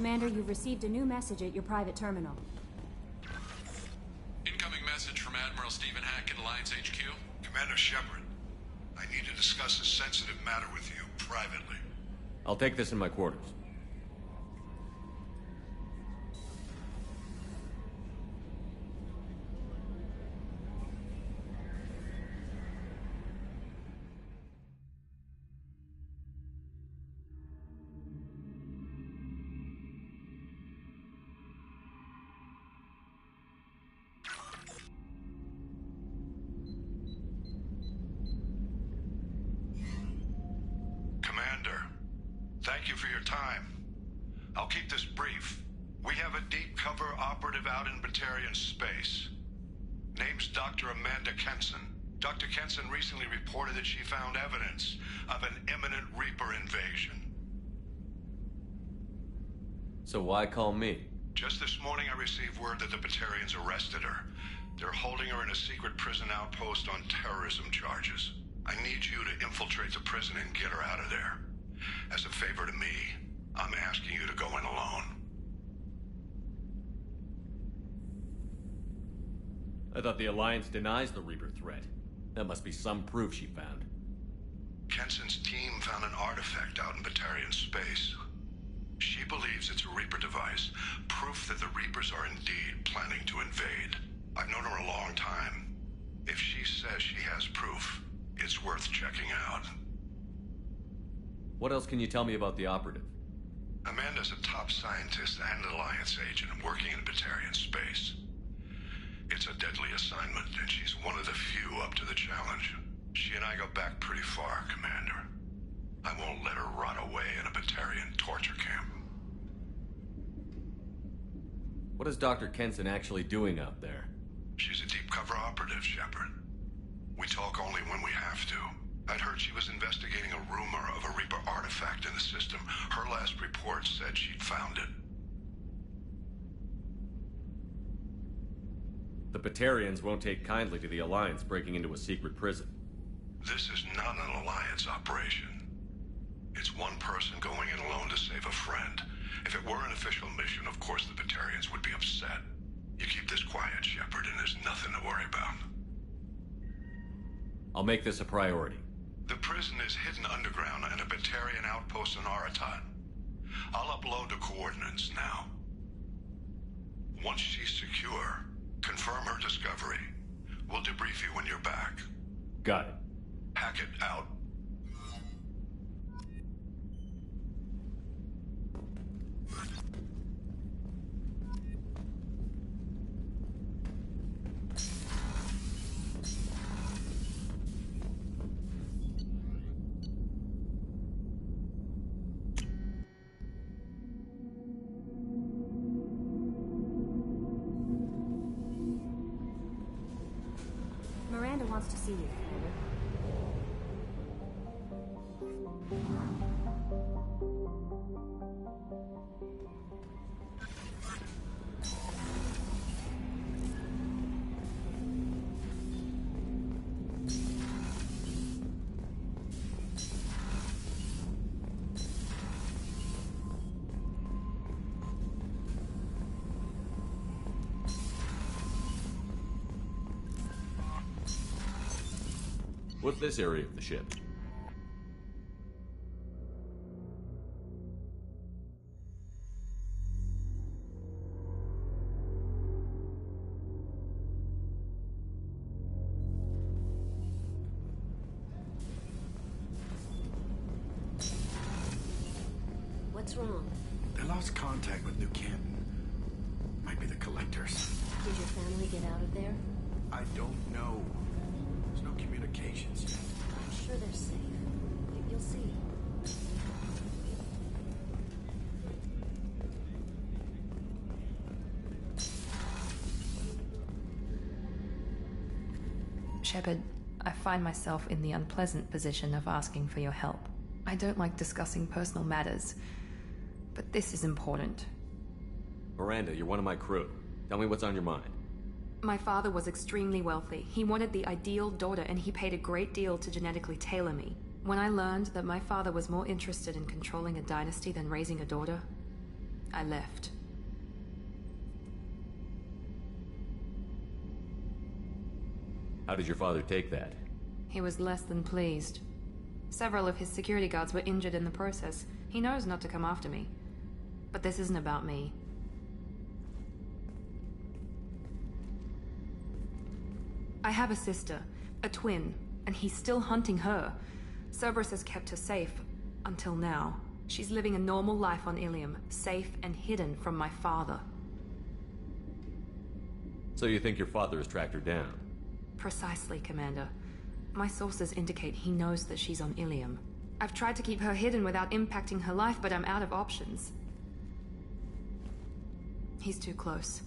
Commander, you've received a new message at your private terminal. Incoming message from Admiral Stephen Hackett, Alliance HQ. Commander Shepard, I need to discuss a sensitive matter with you privately. I'll take this in my quarters. Thank you for your time. I'll keep this brief. We have a deep cover operative out in Batarian space. Name's Dr. Amanda Kenson. Dr. Kenson recently reported that she found evidence of an imminent Reaper invasion. So why call me? Just this morning I received word that the Batarians arrested her. They're holding her in a secret prison outpost on terrorism charges. I need you to infiltrate the prison and get her out of there. As a favor to me, I'm asking you to go in alone. I thought the Alliance denies the Reaper threat. That must be some proof she found. Kenson's team found an artifact out in Batarian space. She believes it's a Reaper device, proof that the Reapers are indeed planning to invade. I've known her a long time. If she says she has proof, it's worth checking out. What else can you tell me about the operative? Amanda's a top scientist and an Alliance agent working in Batarian space. It's a deadly assignment, and she's one of the few up to the challenge. She and I go back pretty far, Commander. I won't let her rot away in a Batarian torture camp. What is Dr. Kenson actually doing out there? She's a deep cover operative, Shepard. We talk only when we have to. I'd heard she was investigating a rumor of a Reaper artifact in the system. Her last report said she'd found it. The Batarians won't take kindly to the Alliance breaking into a secret prison. This is not an Alliance operation. It's one person going in alone to save a friend. If it were an official mission, of course the Batarians would be upset. You keep this quiet, Shepard, and there's nothing to worry about. I'll make this a priority. The prison is hidden underground in a Batarian outpost in Aratat. I'll upload the coordinates now. Once she's secure, confirm her discovery. We'll debrief you when you're back. Got it. Hackett out. Miranda wants to see you, Commander. What's this area of the ship? What's wrong? They lost contact with New Canton. Might be the Collectors. Did your family get out of there? I don't know. There's no communications yet. I'm sure they're safe. You'll see. Shepard, I find myself in the unpleasant position of asking for your help. I don't like discussing personal matters, but this is important. Miranda, you're one of my crew. Tell me what's on your mind. My father was extremely wealthy. He wanted the ideal daughter, and he paid a great deal to genetically tailor me. When I learned that my father was more interested in controlling a dynasty than raising a daughter, I left. How did your father take that? He was less than pleased. Several of his security guards were injured in the process. He knows not to come after me. But this isn't about me. I have a sister, a twin, and he's still hunting her. Cerberus has kept her safe, until now. She's living a normal life on Ilium, safe and hidden from my father. So you think your father has tracked her down? Precisely, Commander. My sources indicate he knows that she's on Ilium. I've tried to keep her hidden without impacting her life, but I'm out of options. He's too close.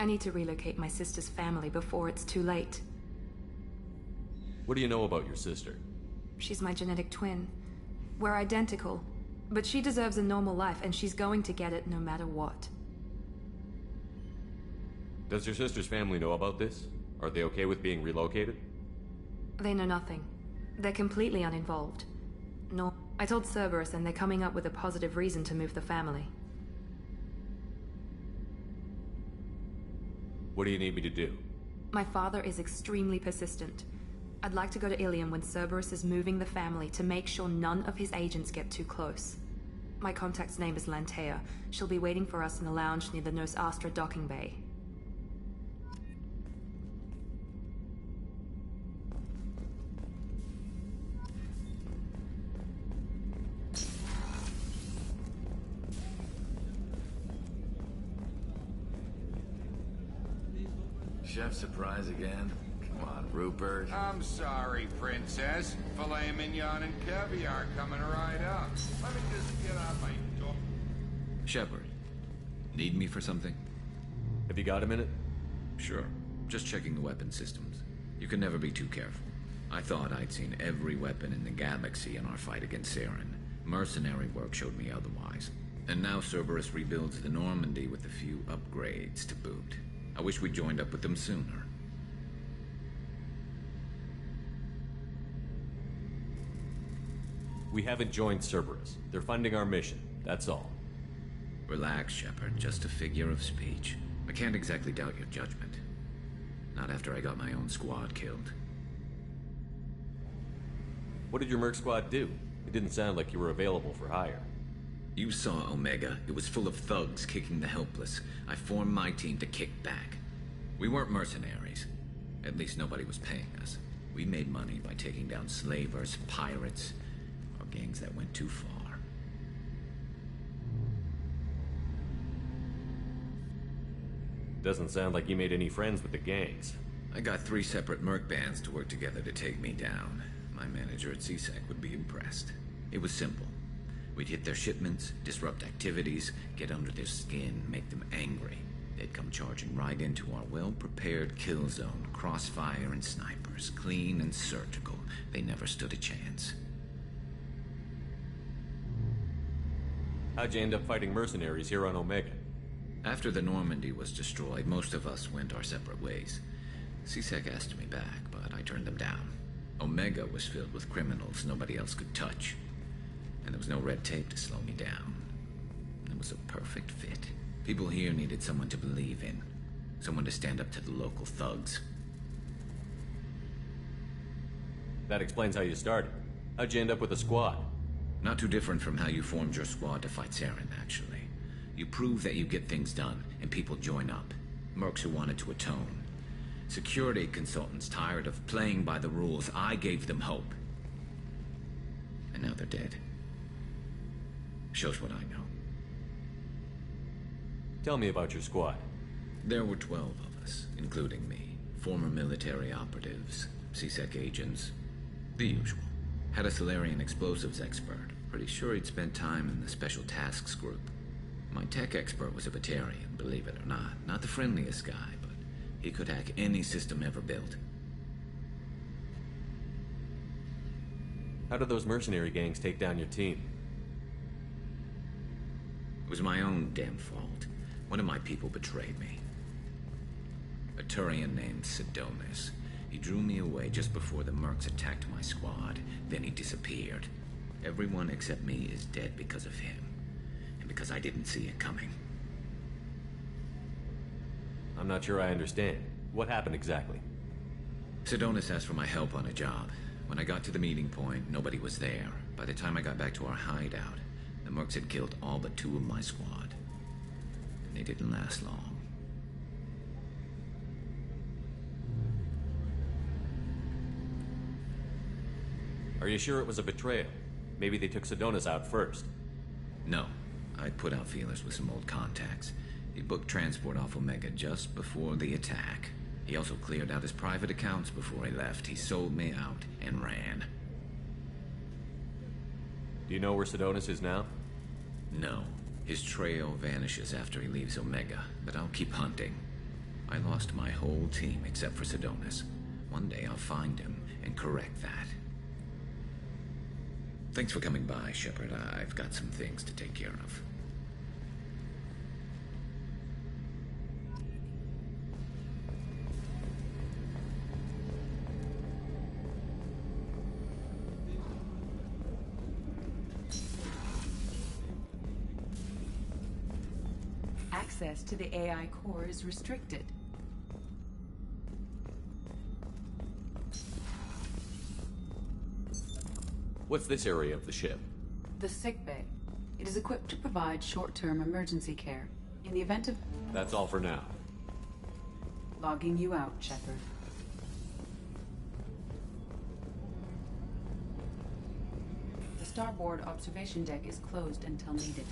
I need to relocate my sister's family before it's too late. What do you know about your sister? She's my genetic twin. We're identical, but she deserves a normal life, and she's going to get it no matter what. Does your sister's family know about this? Are they okay with being relocated? They know nothing. They're completely uninvolved. No, I told Cerberus, and they're coming up with a positive reason to move the family. What do you need me to do? My father is extremely persistent. I'd like to go to Ilium when Cerberus is moving the family to make sure none of his agents get too close. My contact's name is Lantea. She'll be waiting for us in the lounge near the Nos Astra docking bay. Chef surprise again? Come on, Rupert. I'm sorry, Princess. Filet mignon and caviar coming right up. Let me just get out my door. Shepard, need me for something? Have you got a minute? Sure. Just checking the weapon systems. You can never be too careful. I thought I'd seen every weapon in the galaxy in our fight against Saren. Mercenary work showed me otherwise. And now Cerberus rebuilds the Normandy with a few upgrades to boot. I wish we joined up with them sooner. We haven't joined Cerberus. They're funding our mission, that's all. Relax, Shepard. Just a figure of speech. I can't exactly doubt your judgment. Not after I got my own squad killed. What did your merc squad do? It didn't sound like you were available for hire. You saw Omega. It was full of thugs kicking the helpless. I formed my team to kick back. We weren't mercenaries. At least nobody was paying us. We made money by taking down slavers, pirates, or gangs that went too far. Doesn't sound like you made any friends with the gangs. I got 3 separate merc bands to work together to take me down. My manager at CSEC would be impressed. It was simple. We'd hit their shipments, disrupt activities, get under their skin, make them angry. They'd come charging right into our well-prepared kill zone, crossfire and snipers, clean and surgical. They never stood a chance. How'd you end up fighting mercenaries here on Omega? After the Normandy was destroyed, most of us went our separate ways. CSEC asked me back, but I turned them down. Omega was filled with criminals nobody else could touch. And there was no red tape to slow me down. It was a perfect fit. People here needed someone to believe in. Someone to stand up to the local thugs. That explains how you started. How'd you end up with a squad? Not too different from how you formed your squad to fight Saren, actually. You prove that you get things done, and people join up. Mercs who wanted to atone. Security consultants tired of playing by the rules. I gave them hope. And now they're dead. Shows what I know. Tell me about your squad. There were 12 of us, including me. Former military operatives, CSEC agents, the usual. Had a Solarian explosives expert. Pretty sure he'd spent time in the Special Tasks Group. My tech expert was a Batarian, believe it or not. Not the friendliest guy, but he could hack any system ever built. How did those mercenary gangs take down your team? It was my own damn fault. One of my people betrayed me. A Turian named Sidonis. He drew me away just before the mercs attacked my squad. Then he disappeared. Everyone except me is dead because of him. because I didn't see it coming. I'm not sure I understand. What happened exactly? Sedonis asked for my help on a job. When I got to the meeting point, nobody was there. By the time I got back to our hideout, the mercs had killed all but 2 of my squad. And they didn't last long. Are you sure it was a betrayal? Maybe they took Sedonis out first. No. I put out feelers with some old contacts. He booked transport off Omega just before the attack. He also cleared out his private accounts before he left. He sold me out and ran. Do you know where Sedonis is now? No. His trail vanishes after he leaves Omega, but I'll keep hunting. I lost my whole team except for Sedonis. One day I'll find him and correct that. Thanks for coming by, Shepard. I've got some things to take care of. Access to the AI core is restricted. What's this area of the ship? The sickbay. It is equipped to provide short-term emergency care. In the event of... That's all for now. Logging you out, Shepard. The starboard observation deck is closed until needed.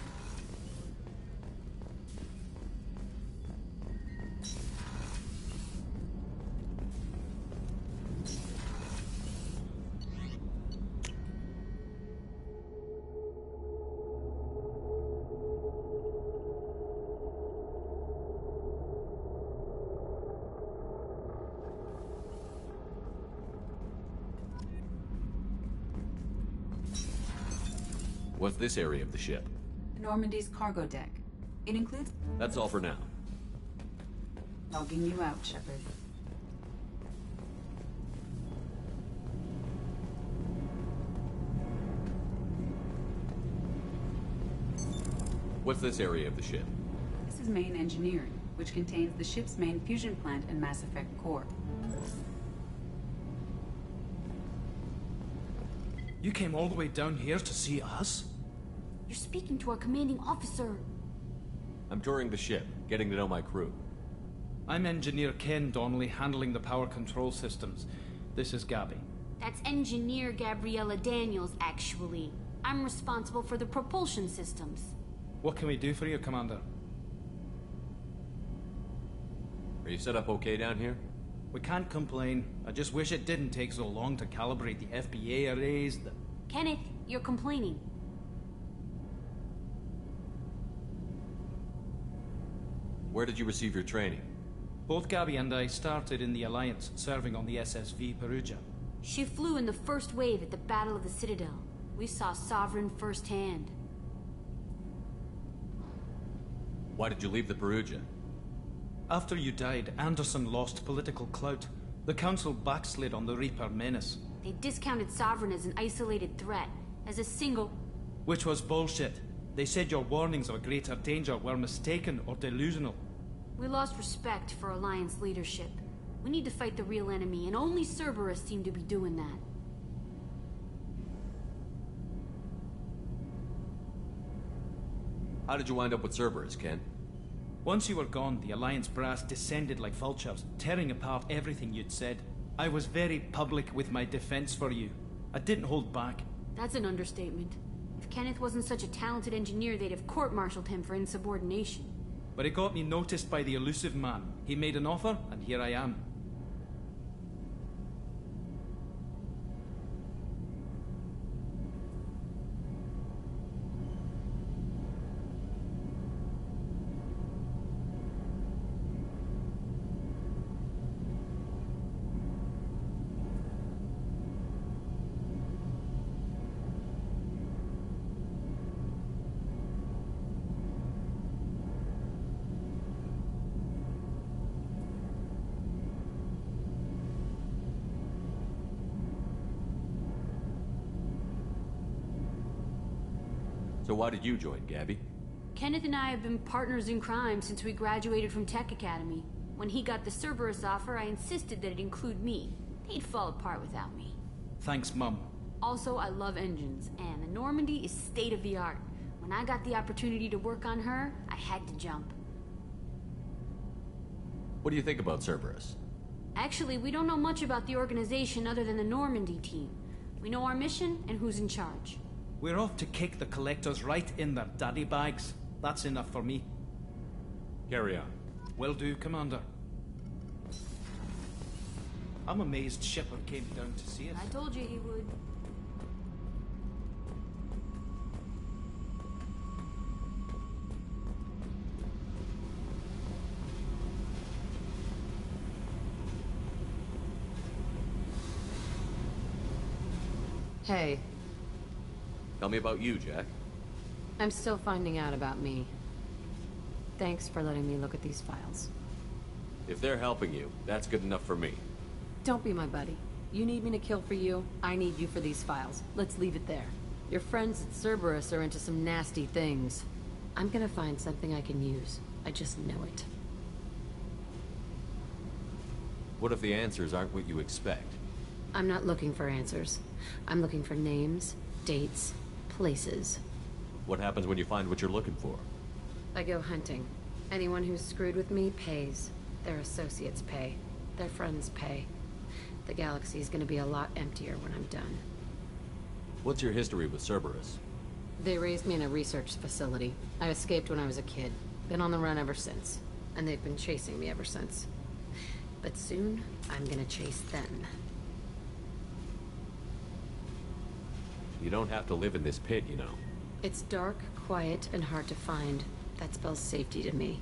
What's this area of the ship? Normandy's cargo deck. It includes... That's all for now. Logging you out, Shepard. What's this area of the ship? This is main engineering, which contains the ship's main fusion plant and Mass Effect core. You came all the way down here to see us? You're speaking to our commanding officer. I'm touring the ship, getting to know my crew. I'm Engineer Ken Donnelly, handling the power control systems. This is Gabby. That's Engineer Gabriella Daniels, actually. I'm responsible for the propulsion systems. What can we do for you, Commander? Are you set up okay down here? We can't complain. I just wish it didn't take so long to calibrate the FBA arrays. Kenneth, you're complaining. Where did you receive your training? Both Gabby and I started in the Alliance, serving on the SSV Perugia. She flew in the first wave at the Battle of the Citadel. We saw Sovereign firsthand. Why did you leave the Perugia? After you died, Anderson lost political clout. The Council backslid on the Reaper menace. They discounted Sovereign as an isolated threat, as a single... Which was bullshit. They said your warnings of a greater danger were mistaken or delusional. We lost respect for Alliance leadership. We need to fight the real enemy, and only Cerberus seemed to be doing that. How did you wind up with Cerberus, Ken? Once you were gone, the Alliance brass descended like vultures, tearing apart everything you'd said. I was very public with my defense for you. I didn't hold back. That's an understatement. If Kenneth wasn't such a talented engineer, they'd have court-martialed him for insubordination. But it got me noticed by the elusive man. He made an offer, and here I am. So why did you join, Gabby? Kenneth and I have been partners in crime since we graduated from Tech Academy. When he got the Cerberus offer, I insisted that it include me. He'd fall apart without me. Thanks, Mum. Also, I love engines, and the Normandy is state-of-the-art. When I got the opportunity to work on her, I had to jump. What do you think about Cerberus? Actually, we don't know much about the organization other than the Normandy team. We know our mission and who's in charge. We're off to kick the Collectors right in their daddy bags. That's enough for me. Carry on. Will do, Commander. I'm amazed Shepard came down to see us. I told you he would. Hey, Tell me about you, Jack. I'm still finding out about me. Thanks for letting me look at these files. If they're helping you, that's good enough for me. Don't be my buddy. You need me to kill for you, I need you for these files. Let's leave it there. Your friends at Cerberus are into some nasty things. I'm gonna find something I can use. I just know it. What if the answers aren't what you expect? I'm not looking for answers. I'm looking for names, dates, places. What happens when you find what you're looking for? I go hunting. Anyone who's screwed with me pays. Their associates pay. Their friends pay. The galaxy's gonna be a lot emptier when I'm done. What's your history with Cerberus? They raised me in a research facility. I escaped when I was a kid. Been on the run ever since. And they've been chasing me ever since. But soon, I'm gonna chase them. You don't have to live in this pit, you know. It's dark, quiet, and hard to find. That spells safety to me.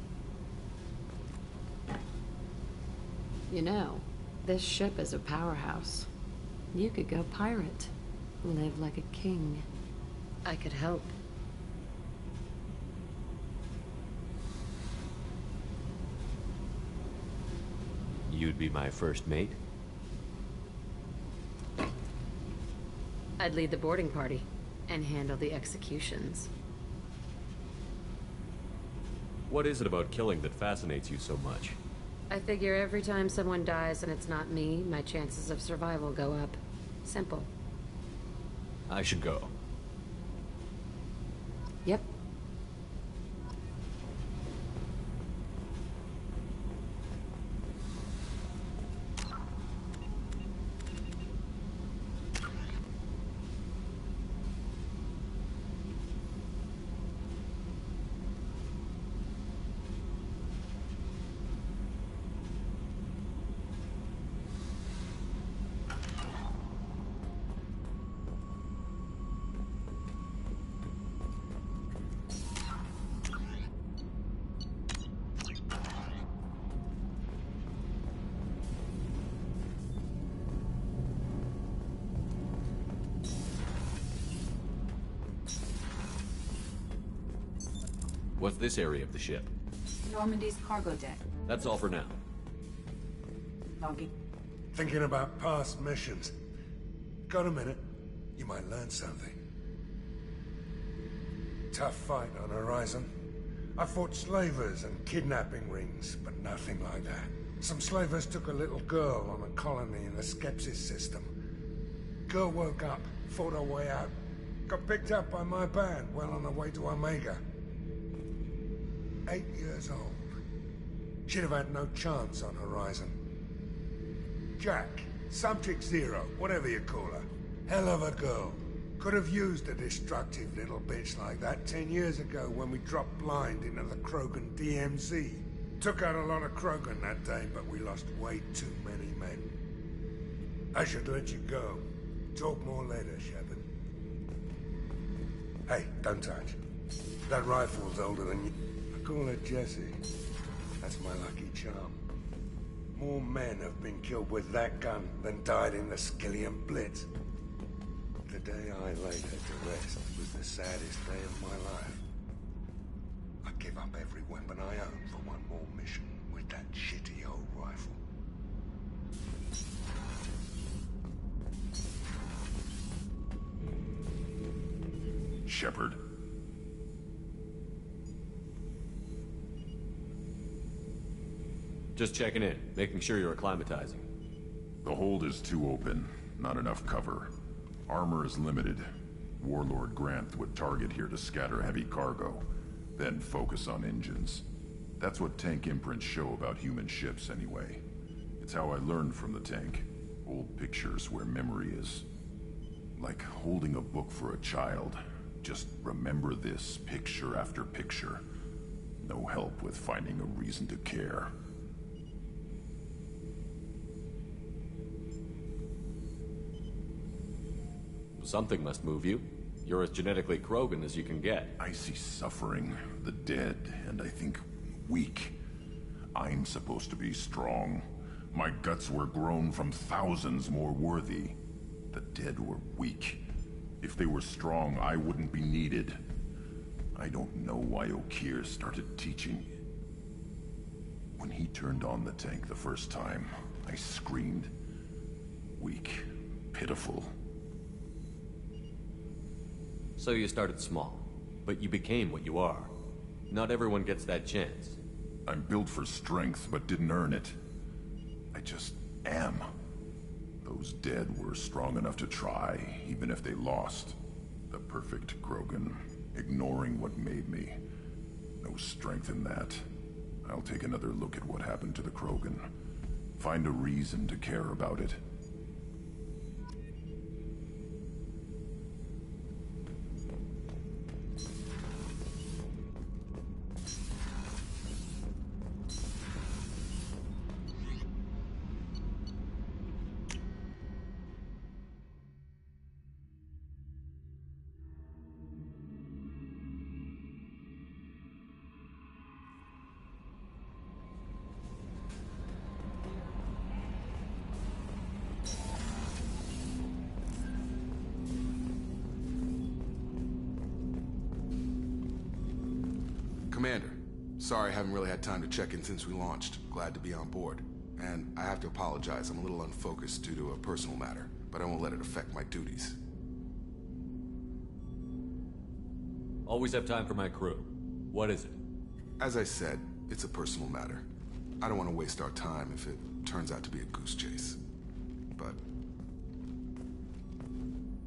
You know, this ship is a powerhouse. You could go pirate. Live like a king. I could help. You'd be my first mate? I'd lead the boarding party and handle the executions. What is it about killing that fascinates you so much? I figure every time someone dies and it's not me, my chances of survival go up. Simple. I should go. Yep. What's this area of the ship? Normandy's cargo deck. That's all for now. Logging. Thinking about past missions. Got a minute? You might learn something. Tough fight on Horizon. I fought slavers and kidnapping rings, but nothing like that. Some slavers took a little girl on a colony in the Skepsis system. Girl woke up, fought her way out, got picked up by my band well on her way to Omega. 8 years old. She'd have had no chance on Horizon. Jack, Subject Zero, whatever you call her. Hell of a girl. Could have used a destructive little bitch like that 10 years ago when we dropped blind into the Krogan DMZ. Took out a lot of Krogan that day, but we lost way too many men. I should let you go. Talk more later, Shepard. Hey, don't touch. That rifle's older than you. I call her Jessie. That's my lucky charm. More men have been killed with that gun than died in the Skillian Blitz. The day I laid her to rest was the saddest day of my life. I give up every weapon I own for one more mission with that shitty old rifle. Shepard. Just checking in, making sure you're acclimatizing. The hold is too open. Not enough cover. Armor is limited. Warlord Grant would target here to scatter heavy cargo, then focus on engines. That's what tank imprints show about human ships, anyway. It's how I learned from the tank. Old pictures where memory is. Like holding a book for a child. Just remember this, picture after picture. No help with finding a reason to care. Something must move you. You're as genetically Krogan as you can get. I see suffering, the dead, and I think weak. I'm supposed to be strong. My guts were grown from thousands more worthy. The dead were weak. If they were strong, I wouldn't be needed. I don't know why Okeer started teaching. When he turned on the tank the first time, I screamed. Weak, pitiful. So you started small, but you became what you are. Not everyone gets that chance. I'm built for strength, but didn't earn it. I just am. Those dead were strong enough to try, even if they lost. The perfect Krogan, ignoring what made me. No strength in that. I'll take another look at what happened to the Krogan. Find a reason to care about it. Commander, sorry I haven't really had time to check in since we launched. Glad to be on board. And I have to apologize, I'm a little unfocused due to a personal matter, but I won't let it affect my duties. Always have time for my crew. What is it? As I said, it's a personal matter. I don't want to waste our time if it turns out to be a goose chase. But...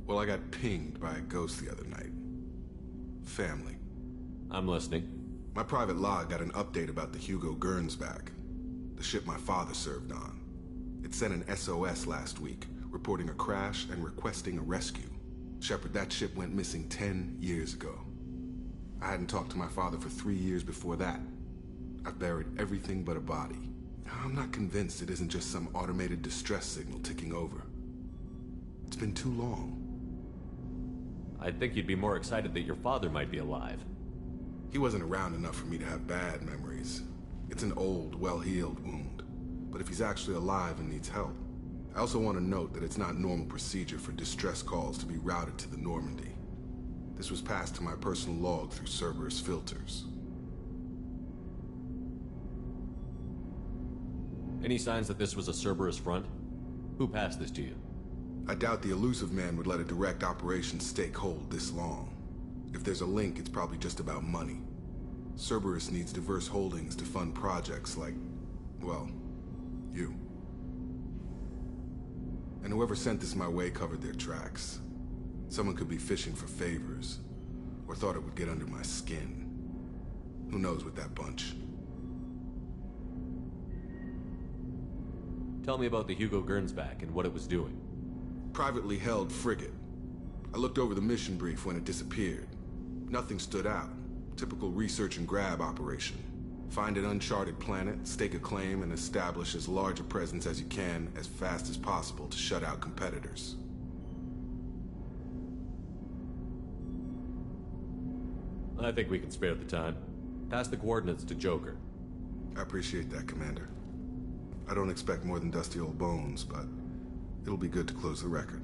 well, I got pinged by a ghost the other night. Family. I'm listening. My private log got an update about the Hugo Gernsback, the ship my father served on. It sent an SOS last week, reporting a crash and requesting a rescue. Shepard, that ship went missing 10 years ago. I hadn't talked to my father for 3 years before that. I've buried everything but a body. I'm not convinced it isn't just some automated distress signal ticking over. It's been too long. I'd think you'd be more excited that your father might be alive. He wasn't around enough for me to have bad memories. It's an old, well-healed wound. But if he's actually alive and needs help, I also want to note that it's not normal procedure for distress calls to be routed to the Normandy. This was passed to my personal log through Cerberus filters. Any signs that this was a Cerberus front? Who passed this to you? I doubt the Elusive Man would let a direct operations stake hold this long. If there's a link, it's probably just about money. Cerberus needs diverse holdings to fund projects like, well, you. And whoever sent this my way covered their tracks. Someone could be fishing for favors, or thought it would get under my skin. Who knows with that bunch? Tell me about the Hugo Gernsback and what it was doing. Privately held frigate. I looked over the mission brief when it disappeared. Nothing stood out. Typical research and grab operation. Find an uncharted planet, stake a claim, and establish as large a presence as you can as fast as possible to shut out competitors. I think we can spare the time. Pass the coordinates to Joker. I appreciate that, Commander. I don't expect more than dusty old bones, but it'll be good to close the record.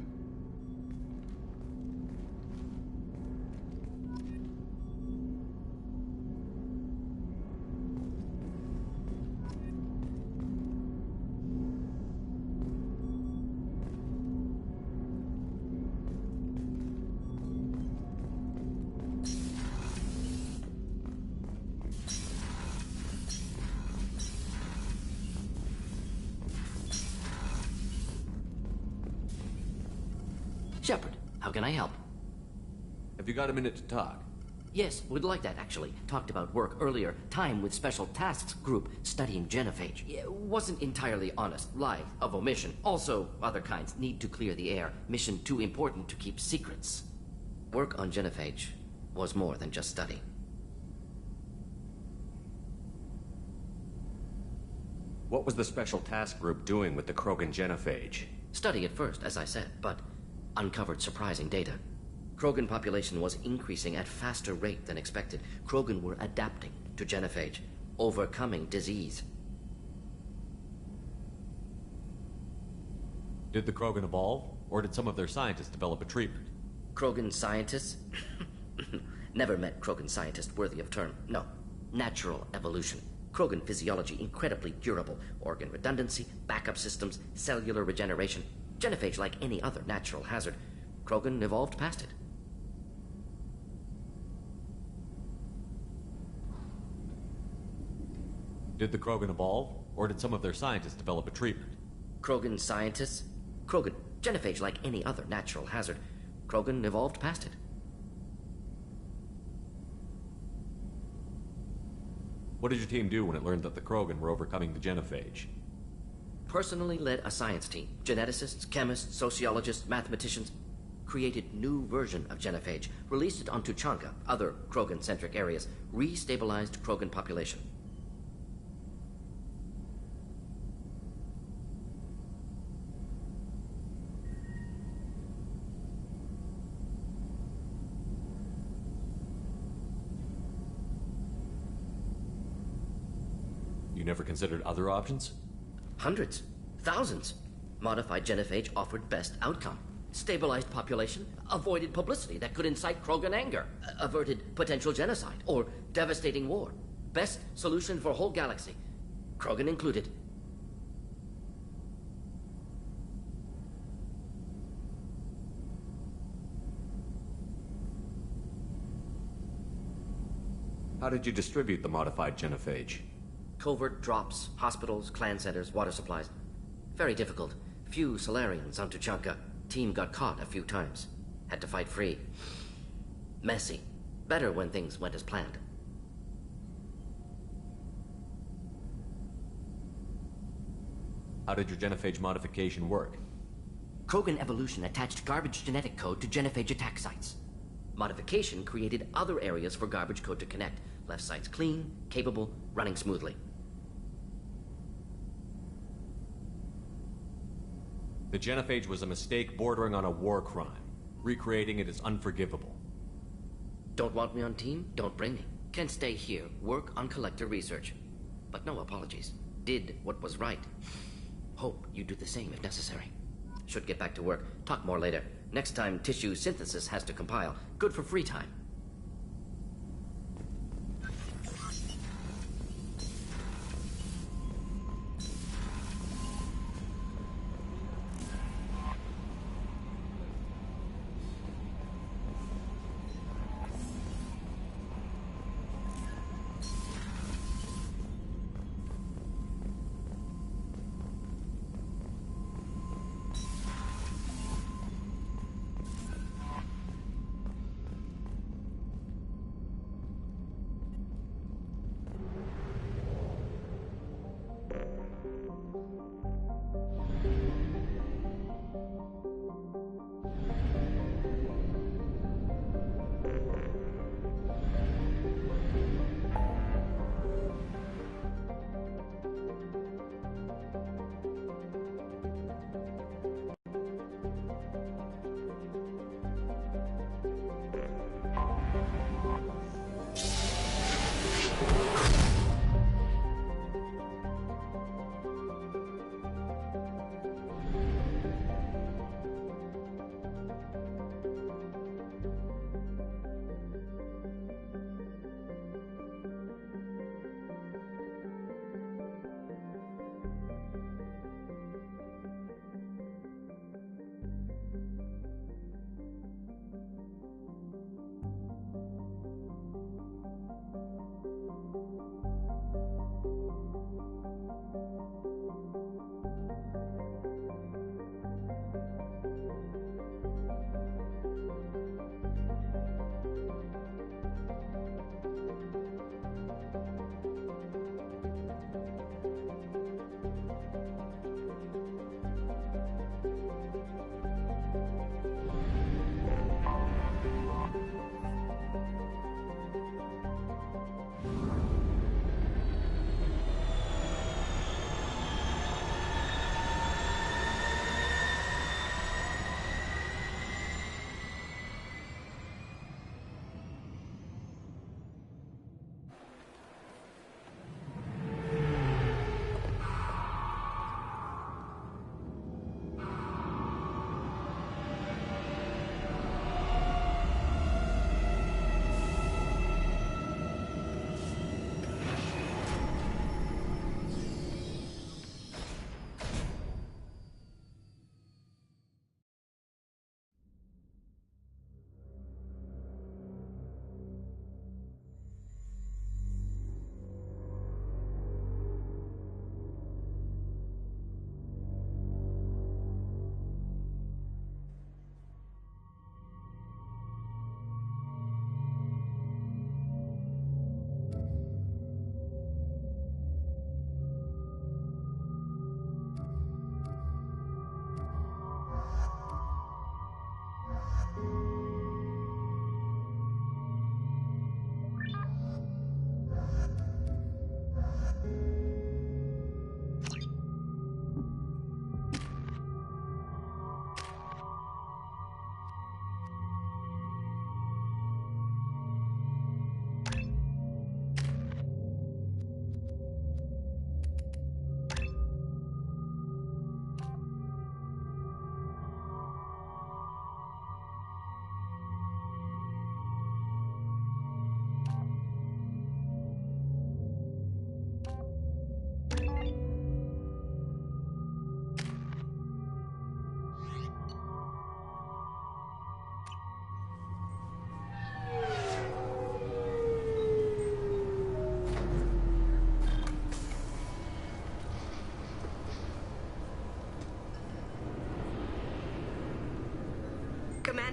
Shepard, how can I help? Have you got a minute to talk? Yes, would like that, actually. Talked about work earlier. Time with Special Tasks Group studying genophage. Wasn't entirely honest. Lie of omission. Also, other kinds. Need to clear the air. Mission too important to keep secrets. Work on genophage was more than just study. What was the Special Task Group doing with the Krogan genophage? Study at first, as I said, but uncovered surprising data. Krogan population was increasing at faster rate than expected. Krogan were adapting to genophage, overcoming disease. Did the Krogan evolve, or did some of their scientists develop a treatment? Krogan scientists? Never met Krogan scientist worthy of term. No. Natural evolution. Krogan physiology incredibly durable. Organ redundancy, backup systems, cellular regeneration. Genophage like any other natural hazard. Krogan evolved past it. Did the Krogan evolve, or did some of their scientists develop a treatment? Krogan scientists? Krogan. Genophage like any other natural hazard. Krogan evolved past it. What did your team do when it learned that the Krogan were overcoming the genophage? Personally led a science team. Geneticists, chemists, sociologists, mathematicians. Created new version of genophage. Released it on Tuchanka, other Krogan-centric areas. Restabilized Krogan population. You never considered other options? Hundreds. Thousands. Modified genophage offered best outcome. Stabilized population, avoided publicity that could incite Krogan anger, averted potential genocide, or devastating war. Best solution for whole galaxy. Krogan included. How did you distribute the modified genophage? Covert drops, hospitals, clan centers, water supplies. Very difficult. Few Solarians on Tuchanka. Team got caught a few times. Had to fight free. Messy. Better when things went as planned. How did your genophage modification work? Krogan evolution attached garbage genetic code to genophage attack sites. Modification created other areas for garbage code to connect. Left sites clean, capable, running smoothly. The genophage was a mistake bordering on a war crime. Recreating it is unforgivable. Don't want me on team? Don't bring me. Can stay here, work on collector research. But no apologies. Did what was right. Hope you do the same if necessary. Should get back to work. Talk more later. Next time tissue synthesis has to compile. Good for free time.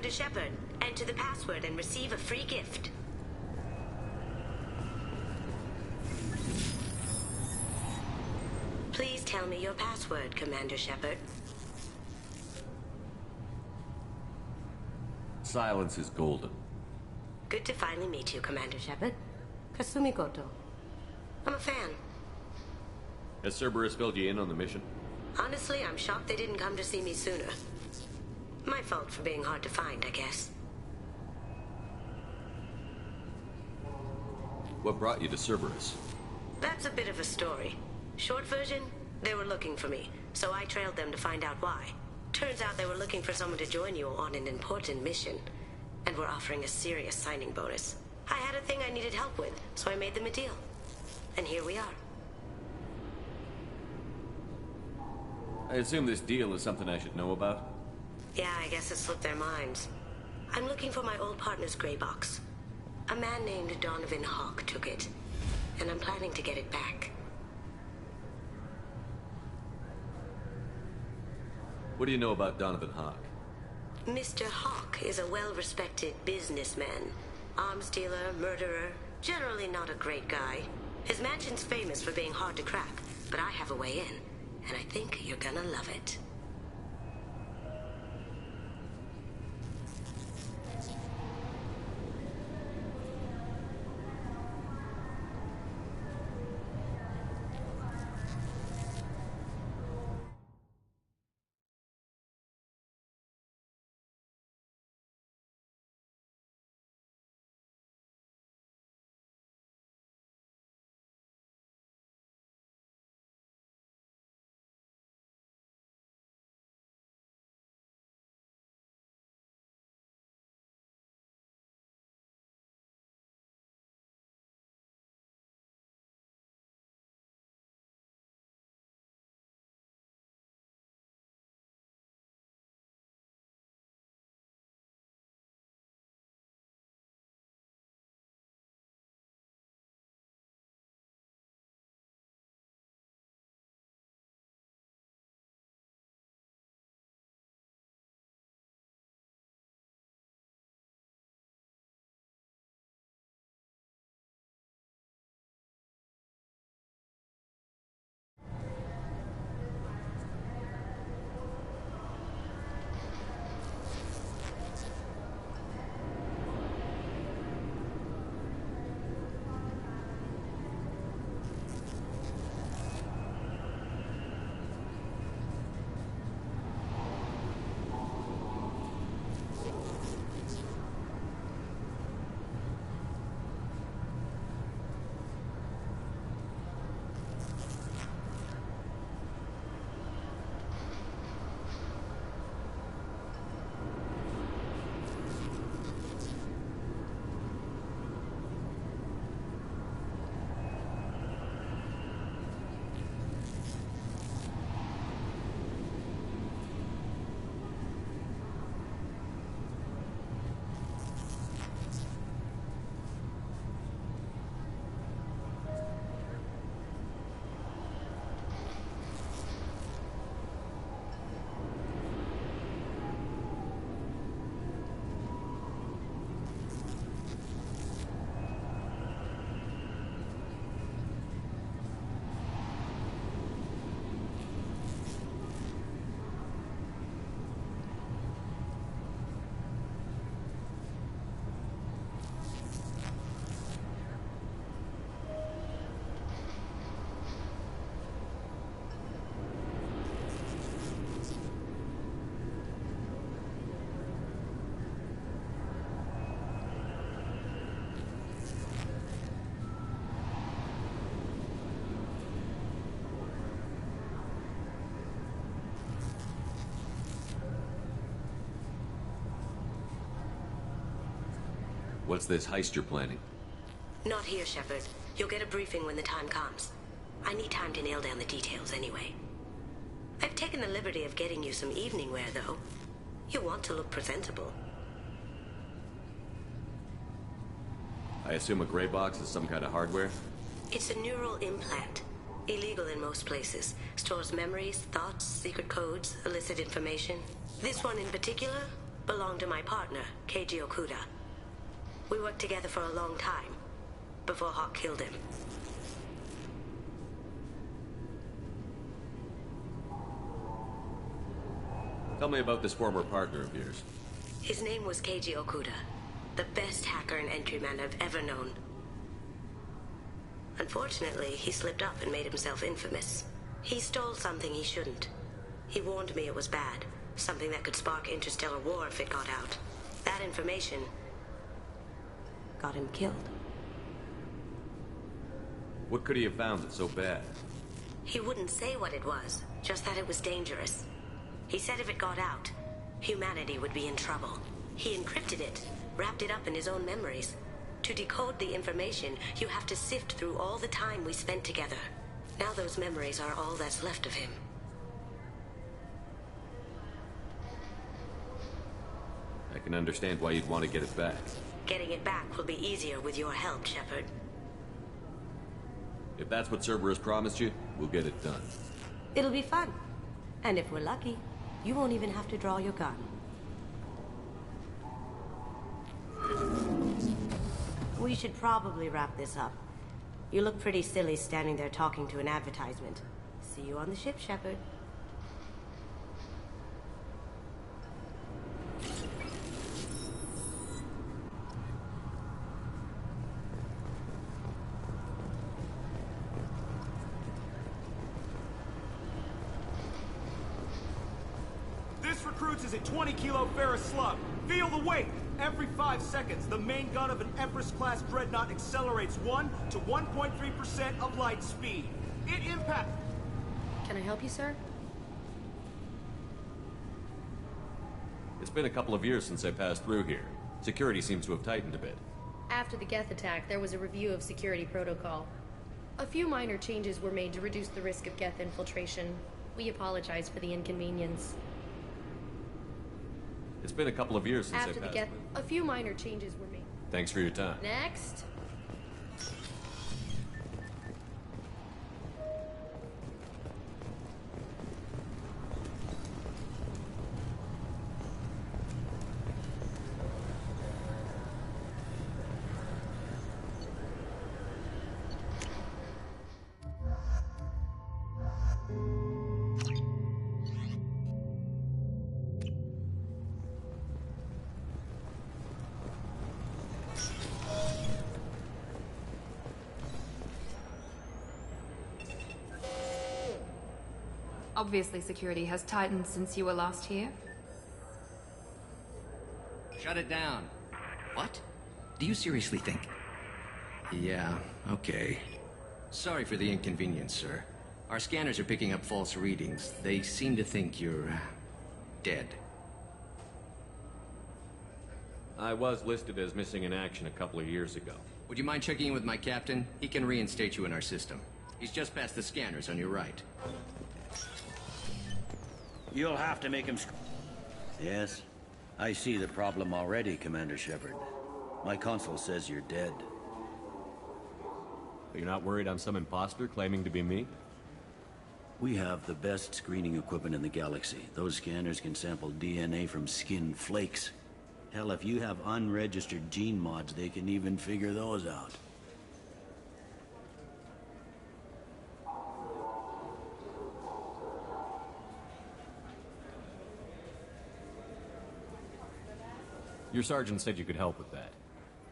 Commander Shepard. Enter the password and receive a free gift. Please tell me your password, Commander Shepard. Silence is golden. Good to finally meet you, Commander Shepard. Kasumi Goto. I'm a fan. Has Cerberus filled you in on the mission? Honestly, I'm shocked they didn't come to see me sooner. My fault for being hard to find, I guess. What brought you to Cerberus? That's a bit of a story. Short version, they were looking for me, so I trailed them to find out why. Turns out they were looking for someone to join you on an important mission, and were offering a serious signing bonus. I had a thing I needed help with, so I made them a deal. And here we are. I assume this deal is something I should know about? Yeah, I guess it slipped their minds. I'm looking for my old partner's gray box. A man named Donovan Hawk took it, and I'm planning to get it back. What do you know about Donovan Hawk? Mr. Hawk is a well-respected businessman. Arms dealer, murderer, generally not a great guy. His mansion's famous for being hard to crack, but I have a way in, and I think you're gonna love it. What's this heist you're planning? Not here, Shepard. You'll get a briefing when the time comes. I need time to nail down the details anyway. I've taken the liberty of getting you some evening wear, though. You want to look presentable. I assume a gray box is some kind of hardware? It's a neural implant. Illegal in most places. Stores memories, thoughts, secret codes, illicit information. This one in particular belonged to my partner, Keiji Okuda. We worked together for a long time, before Hawk killed him. Tell me about this former partner of yours. His name was Keiji Okuda, the best hacker and entryman I've ever known. Unfortunately, he slipped up and made himself infamous. He stole something he shouldn't. He warned me it was bad, something that could spark interstellar war if it got out. That information got him killed. What could he have found that's so bad? He wouldn't say what it was, just that it was dangerous. He said if it got out, humanity would be in trouble. He encrypted it, wrapped it up in his own memories. To decode the information, you have to sift through all the time we spent together. Now those memories are all that's left of him. I can understand why you'd want to get it back. Getting it back will be easier with your help, Shepard. If that's what Cerberus promised you, we'll get it done. It'll be fun. And if we're lucky, you won't even have to draw your gun. We should probably wrap this up. You look pretty silly standing there talking to an advertisement. See you on the ship, Shepard. This recruits is a 20-kilo ferrous slug. Feel the weight! Every 5 seconds, the main gun of an Empress-class dreadnought accelerates 1 to 1.3% of light speed. It impacts... Can I help you, sir? It's been a couple of years since I passed through here. Security seems to have tightened a bit. After the Geth attack, there was a review of security protocol. A few minor changes were made to reduce the risk of Geth infiltration. We apologize for the inconvenience. It's been a couple of years since I After the passed Geth, through. a few minor changes were made. Thanks for your time. Next. Obviously, security has tightened since you were last here. Shut it down. What? Do you seriously think? Yeah, okay. Sorry for the inconvenience, sir. Our scanners are picking up false readings. They seem to think you're... dead. I was listed as missing in action a couple of years ago. Would you mind checking in with my captain? He can reinstate you in our system. He's just past the scanners on your right. You'll have to make him... Yes? I see the problem already, Commander Shepard. My console says you're dead. But you're not worried I'm some imposter claiming to be me? We have the best screening equipment in the galaxy. Those scanners can sample DNA from skin flakes. Hell, if you have unregistered gene mods, they can even figure those out. Your sergeant said you could help with that.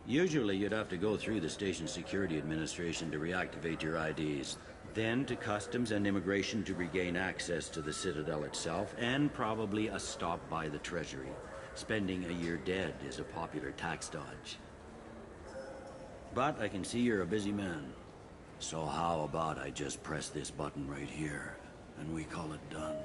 Usually you'd have to go through the station security administration to reactivate your IDs. Then to Customs and Immigration to regain access to the Citadel itself, and probably a stop by the Treasury. Spending a year dead is a popular tax dodge. But I can see you're a busy man. So how about I just press this button right here, and we call it done?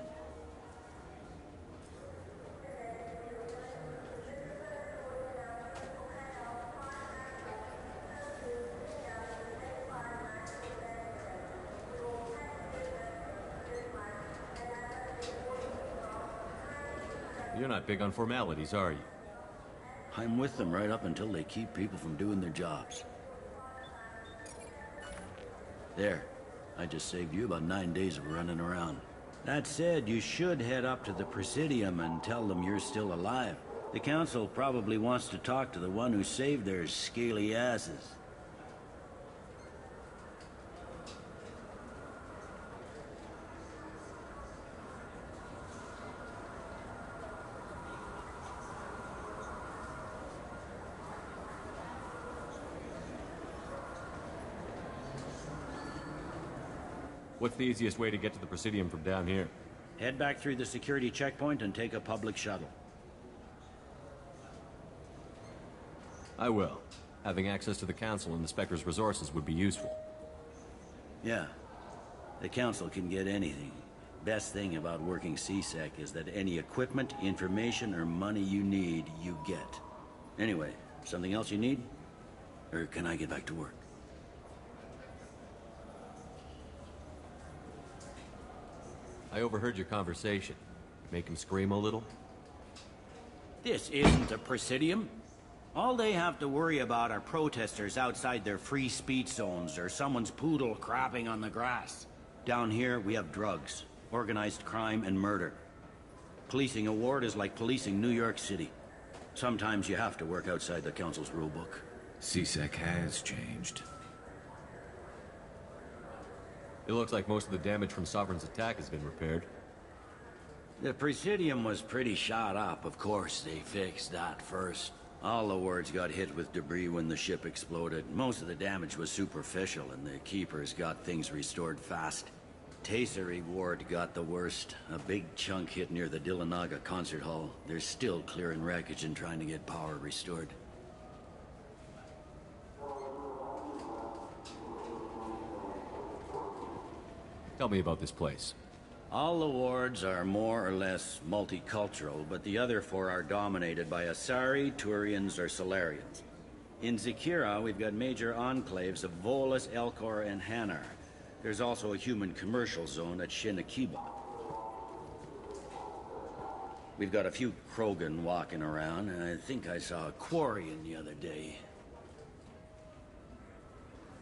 You're not big on formalities, are you? I'm with them right up until they keep people from doing their jobs. There. I just saved you about 9 days of running around. That said, you should head up to the Presidium and tell them you're still alive. The Council probably wants to talk to the one who saved their scaly asses. What's the easiest way to get to the Presidium from down here? Head back through the security checkpoint and take a public shuttle. I will. Having access to the Council and the Spectre's resources would be useful. Yeah. The Council can get anything. Best thing about working CSEC is that any equipment, information, or money you need, you get. Anyway, something else you need? Or can I get back to work? I overheard your conversation. Make him scream a little? This isn't the Presidium. All they have to worry about are protesters outside their free speech zones or someone's poodle crapping on the grass. Down here, we have drugs, organized crime, and murder. Policing a ward is like policing New York City. Sometimes you have to work outside the Council's rulebook. CSEC has changed. It looks like most of the damage from Sovereign's attack has been repaired. The Presidium was pretty shot up. Of course, they fixed that first. All the wards got hit with debris when the ship exploded. Most of the damage was superficial, and the Keepers got things restored fast. Tasery Ward got the worst. A big chunk hit near the Dillanaga concert hall. They're still clearing wreckage and trying to get power restored. Tell me about this place. All the wards are more or less multicultural, but the other four are dominated by Asari, Turians, or Solarians. In Zakira, we've got major enclaves of Volus, Elcor, and Hanar. There's also a human commercial zone at Shinakiba. We've got a few Krogan walking around, and I think I saw a Quarian the other day.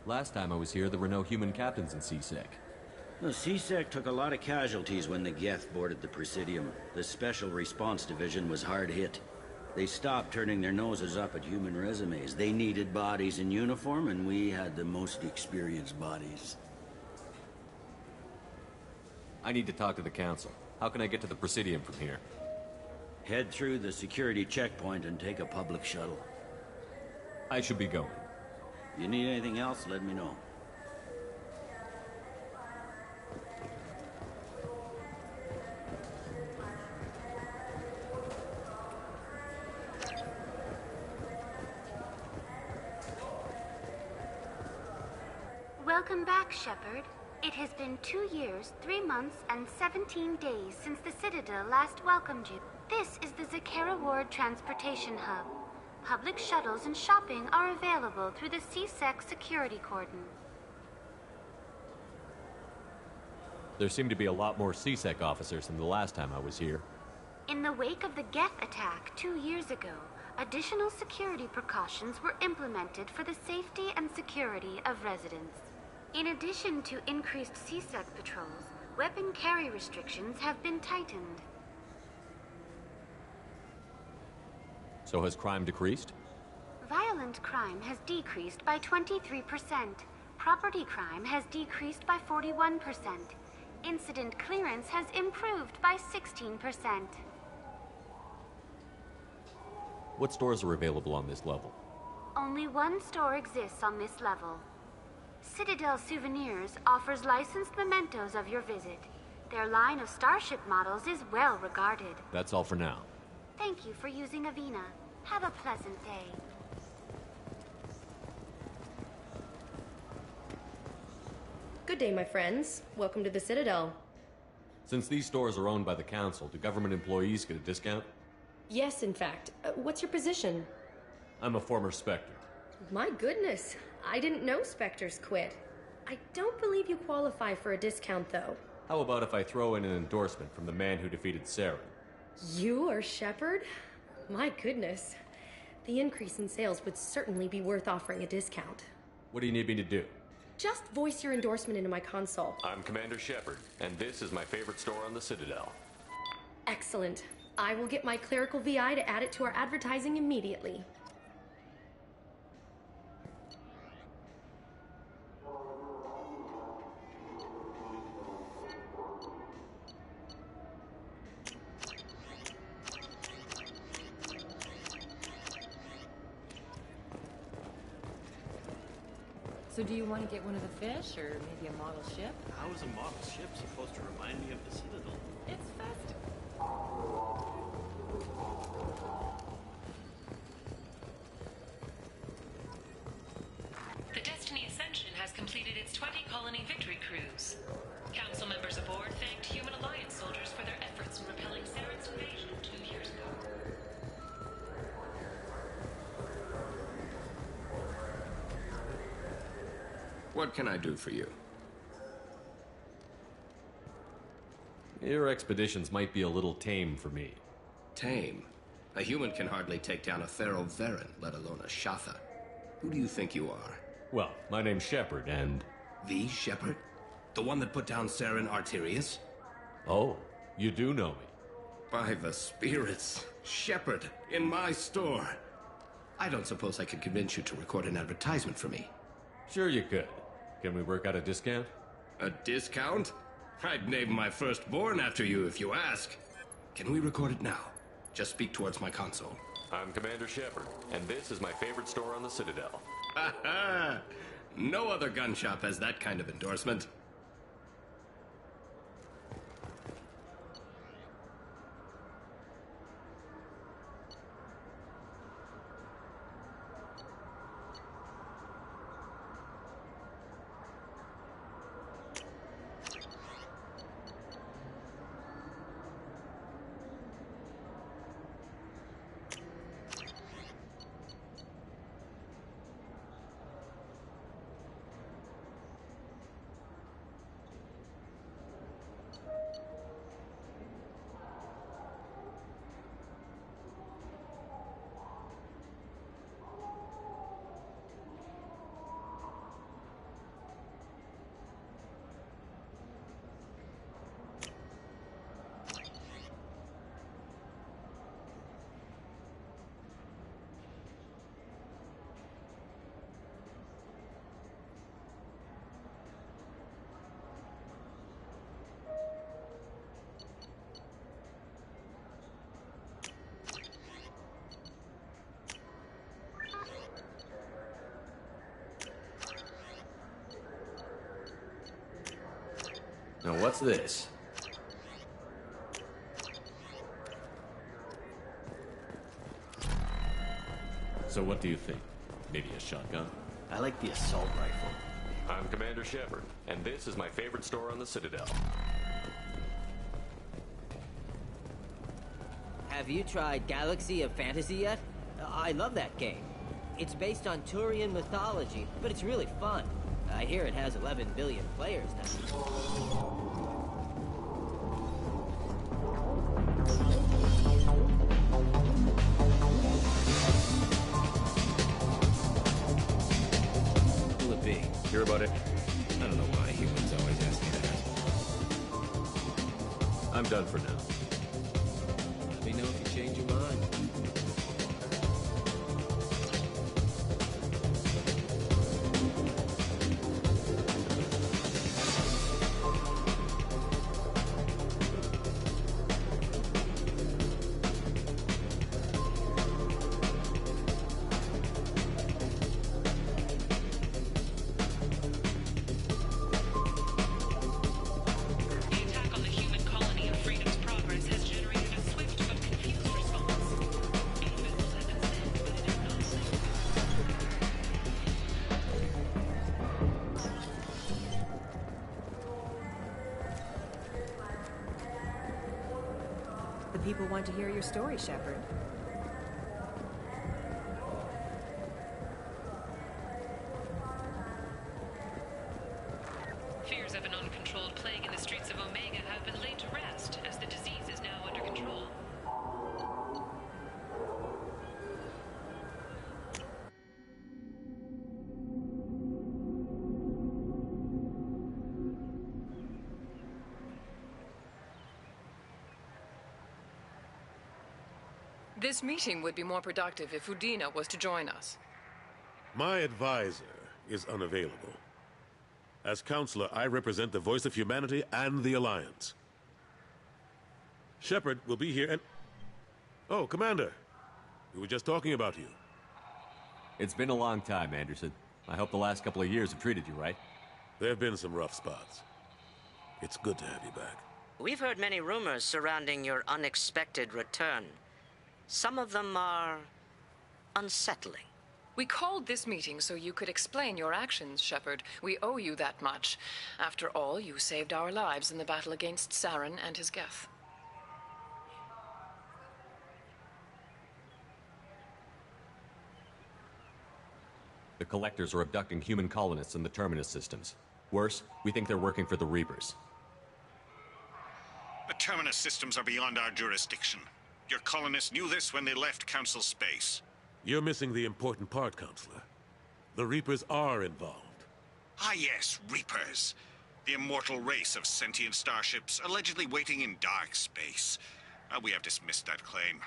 Last time I was here, there were no human captains in CSEC. The CSEC took a lot of casualties when the Geth boarded the Presidium. The Special Response Division was hard hit. They stopped turning their noses up at human resumes. They needed bodies in uniform, and we had the most experienced bodies. I need to talk to the Council. How can I get to the Presidium from here? Head through the security checkpoint and take a public shuttle. I should be going. You need anything else, let me know. Welcome back, Shepard. It has been 2 years, 3 months, and 17 days since the Citadel last welcomed you. This is the Zakera Ward Transportation Hub. Public shuttles and shopping are available through the CSEC security cordon. There seem to be a lot more CSEC officers than the last time I was here. In the wake of the Geth attack 2 years ago, additional security precautions were implemented for the safety and security of residents. In addition to increased CSEC patrols, weapon carry restrictions have been tightened. So has crime decreased? Violent crime has decreased by 23%. Property crime has decreased by 41%. Incident clearance has improved by 16%. What stores are available on this level? Only one store exists on this level. Citadel Souvenirs offers licensed mementos of your visit. Their line of Starship models is well regarded. That's all for now. Thank you for using Avina. Have a pleasant day. Good day, my friends. Welcome to the Citadel. Since these stores are owned by the Council, do government employees get a discount? Yes, in fact. What's your position? I'm a former Spectre. My goodness. I didn't know Spectres quit. I don't believe you qualify for a discount, though. How about if I throw in an endorsement from the man who defeated Saren? You are Shepard? My goodness. The increase in sales would certainly be worth offering a discount. What do you need me to do? Just voice your endorsement into my console. I'm Commander Shepard, and this is my favorite store on the Citadel. Excellent. I will get my clerical VI to add it to our advertising immediately. So do you want to get one of the fish, or maybe a model ship? How is a model ship supposed to remind me of the Citadel? It's festive. The Destiny Ascension has completed its 20-colony victory cruise. Council members aboard thanked Human Alliance soldiers for their efforts in repelling Saren's invasion 2 years ago. What can I do for you? Your expeditions might be a little tame for me. Tame? A human can hardly take down a Pharaoh Varen, let alone a Shatha. Who do you think you are? Well, my name's Shepard, and... The Shepard? The one that put down Saren Arterius? Oh, you do know me. By the spirits. Shepard, in my store. I don't suppose I could convince you to record an advertisement for me. Sure you could. Can we work out a discount? A discount? I'd name my firstborn after you if you ask. Can we record it now? Just speak towards my console. I'm Commander Shepard, and this is my favorite store on the Citadel. Ha ha! No other gun shop has that kind of endorsement. Now what's this? So what do you think? Maybe a shotgun? I like the assault rifle. I'm Commander Shepard, and this is my favorite store on the Citadel. Have you tried Galaxy of Fantasy yet? I love that game. It's based on Turian mythology, but it's really fun. I hear it has 11 billion players now. Will it be? Hear about it? I don't know why humans always ask me that. I'm done for now. Let me know if you change your mind. The people want to hear your story, Shepard. Fears of an uncontrolled plague in the streets of Omega have been laid to rest, as the disease is now under control. This meeting would be more productive if Udina was to join us. My advisor is unavailable. As counselor, I represent the voice of humanity and the Alliance. Shepard will be here and... Oh, Commander. We were just talking about you. It's been a long time, Anderson. I hope the last couple of years have treated you right. There have been some rough spots. It's good to have you back. We've heard many rumors surrounding your unexpected return. Some of them are unsettling. We called this meeting so you could explain your actions, Shepard. We owe you that much. After all, you saved our lives in the battle against Saren and his Geth. The Collectors are abducting human colonists in the Terminus systems. Worse, we think they're working for the Reapers. The Terminus systems are beyond our jurisdiction. Your colonists knew this when they left Council space. You're missing the important part, Counselor. The Reapers are involved. Ah yes, Reapers. The immortal race of sentient starships allegedly waiting in dark space. We have dismissed that claim.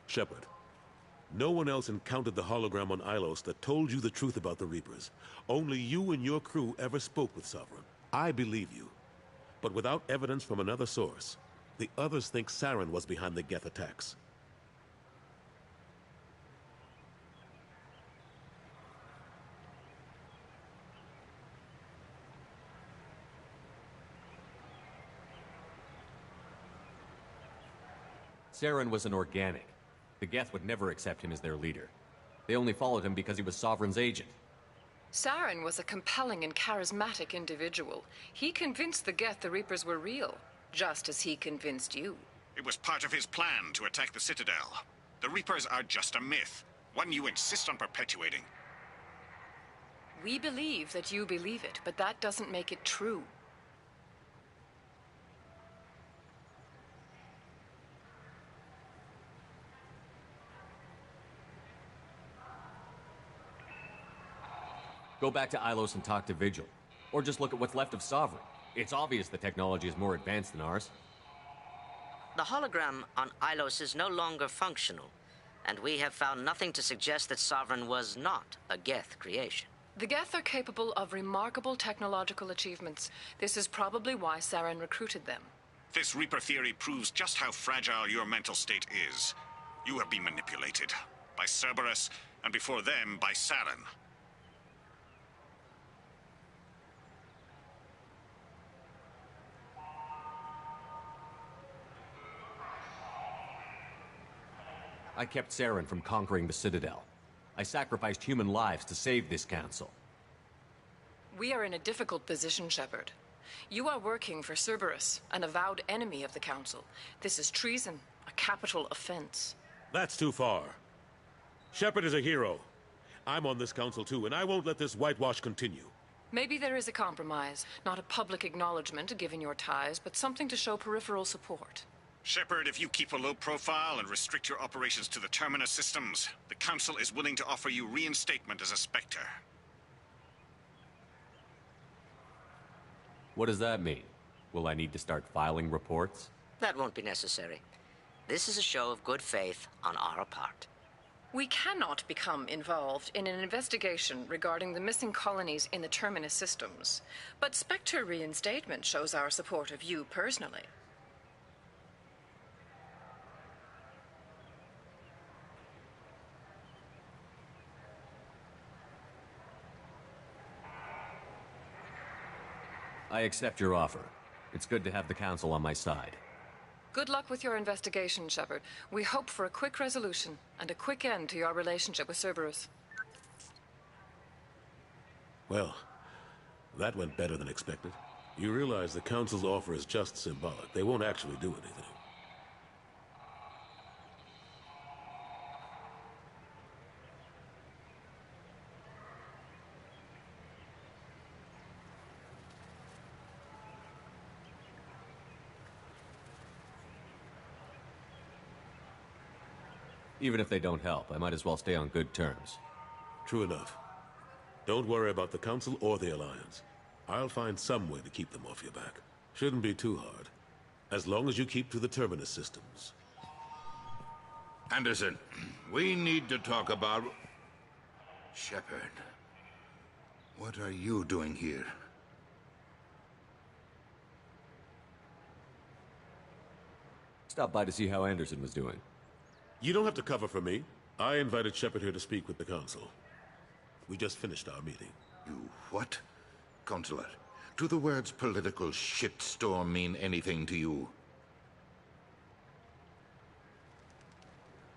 Shepard, no one else encountered the hologram on Ilos that told you the truth about the Reapers. Only you and your crew ever spoke with Sovereign. I believe you. But without evidence from another source, the others think Saren was behind the Geth attacks. Saren was an organic. The Geth would never accept him as their leader. They only followed him because he was Sovereign's agent. Saren was a compelling and charismatic individual. He convinced the Geth the Reapers were real, just as he convinced you. It was part of his plan to attack the Citadel. The Reapers are just a myth, one you insist on perpetuating. We believe that you believe it, but that doesn't make it true. Go back to Ilos and talk to Vigil. Or just look at what's left of Sovereign. It's obvious the technology is more advanced than ours. The hologram on Ilos is no longer functional, and we have found nothing to suggest that Sovereign was not a Geth creation. The Geth are capable of remarkable technological achievements. This is probably why Saren recruited them. This Reaper theory proves just how fragile your mental state is. You have been manipulated. By Cerberus, and before them, by Saren. I kept Saren from conquering the Citadel. I sacrificed human lives to save this council. We are in a difficult position, Shepard. You are working for Cerberus, an avowed enemy of the Council. This is treason, a capital offense. That's too far. Shepard is a hero. I'm on this council too, and I won't let this whitewash continue. Maybe there is a compromise. Not a public acknowledgement given your ties, but something to show peripheral support. Shepard, if you keep a low profile and restrict your operations to the Terminus systems, the Council is willing to offer you reinstatement as a Spectre. What does that mean? Will I need to start filing reports? That won't be necessary. This is a show of good faith on our part. We cannot become involved in an investigation regarding the missing colonies in the Terminus systems, but Spectre reinstatement shows our support of you personally. I accept your offer. It's good to have the Council on my side. Good luck with your investigation, Shepard. We hope for a quick resolution and a quick end to your relationship with Cerberus. Well, that went better than expected. You realize the Council's offer is just symbolic. They won't actually do anything. Even if they don't help, I might as well stay on good terms. True enough. Don't worry about the Council or the Alliance. I'll find some way to keep them off your back. Shouldn't be too hard. As long as you keep to the Terminus systems. Anderson, we need to talk about... Shepard, what are you doing here? Stopped by to see how Anderson was doing. You don't have to cover for me. I invited Shepard here to speak with the Council. We just finished our meeting. You what? Counselor, do the words political shitstorm mean anything to you?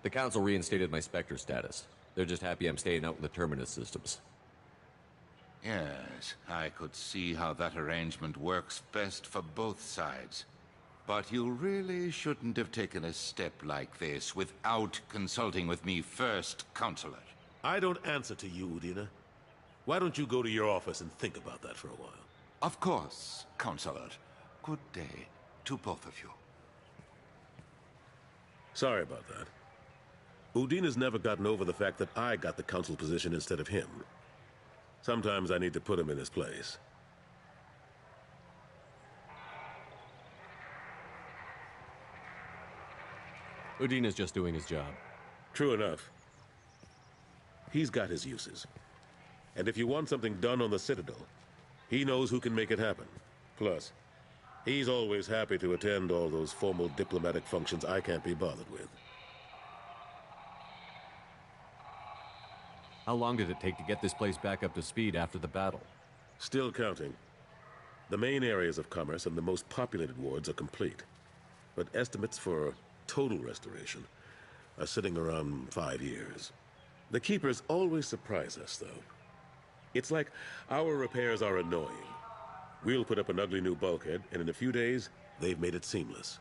The Council reinstated my Spectre status. They're just happy I'm staying out in the Terminus systems. Yes, I could see how that arrangement works best for both sides. But you really shouldn't have taken a step like this without consulting with me first, Counselor. I don't answer to you, Udina. Why don't you go to your office and think about that for a while? Of course, Counselor. Good day to both of you. Sorry about that. Udina's never gotten over the fact that I got the Council position instead of him. Sometimes I need to put him in his place. Udina's just doing his job. True enough. He's got his uses. And if you want something done on the Citadel, he knows who can make it happen. Plus, he's always happy to attend all those formal diplomatic functions I can't be bothered with. How long did it take to get this place back up to speed after the battle? Still counting. The main areas of commerce and the most populated wards are complete. But estimates for total restoration are sitting around 5 years. The Keepers always surprise us, though. It's like our repairs are annoying. We'll put up an ugly new bulkhead, and in a few days, they've made it seamless.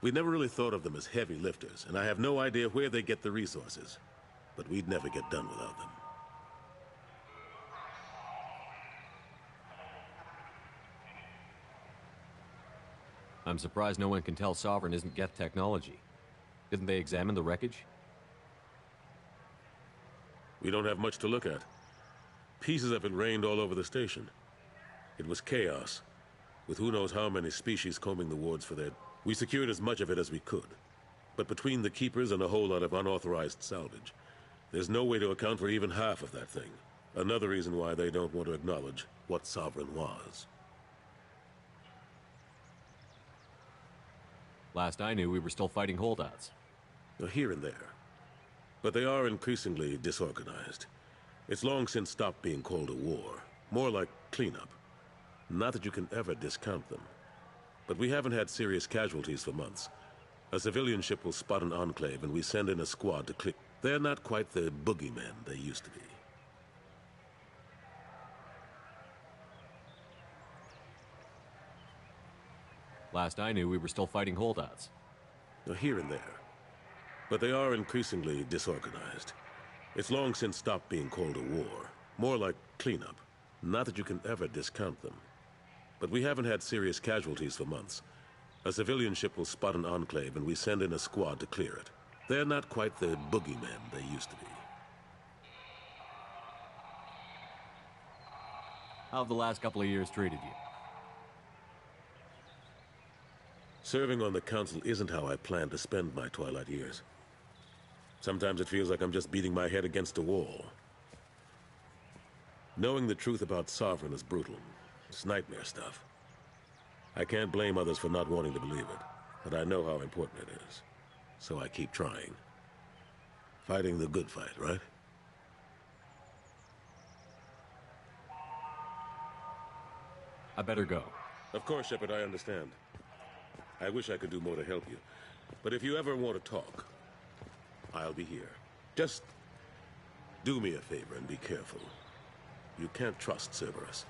We never really thought of them as heavy lifters, and I have no idea where they get the resources. But we'd never get done without them. I'm surprised no one can tell Sovereign isn't Geth technology. Didn't they examine the wreckage? We don't have much to look at. Pieces of it rained all over the station. It was chaos, with who knows how many species combing the wards for their... We secured as much of it as we could. But between the Keepers and a whole lot of unauthorized salvage, there's no way to account for even half of that thing. Another reason why they don't want to acknowledge what Sovereign was. Last I knew, we were still fighting holdouts. Here and there. But they are increasingly disorganized. It's long since stopped being called a war. More like cleanup. Not that you can ever discount them. But we haven't had serious casualties for months. A civilian ship will spot an enclave and we send in a squad to clear. They're not quite the boogeymen they used to be. Last I knew, we were still fighting holdouts. Here and there. But they are increasingly disorganized. It's long since stopped being called a war. More like cleanup. Not that you can ever discount them. But we haven't had serious casualties for months. A civilian ship will spot an enclave and we send in a squad to clear it. They're not quite the boogeymen they used to be. How have the last couple of years treated you? Serving on the Council isn't how I plan to spend my twilight years. Sometimes it feels like I'm just beating my head against a wall. Knowing the truth about Sovereign is brutal. It's nightmare stuff. I can't blame others for not wanting to believe it, but I know how important it is. So I keep trying. Fighting the good fight, right? I better go. Of course, Shepard, I understand. I wish I could do more to help you. But if you ever want to talk, I'll be here. Just do me a favor and be careful. You can't trust Cerberus.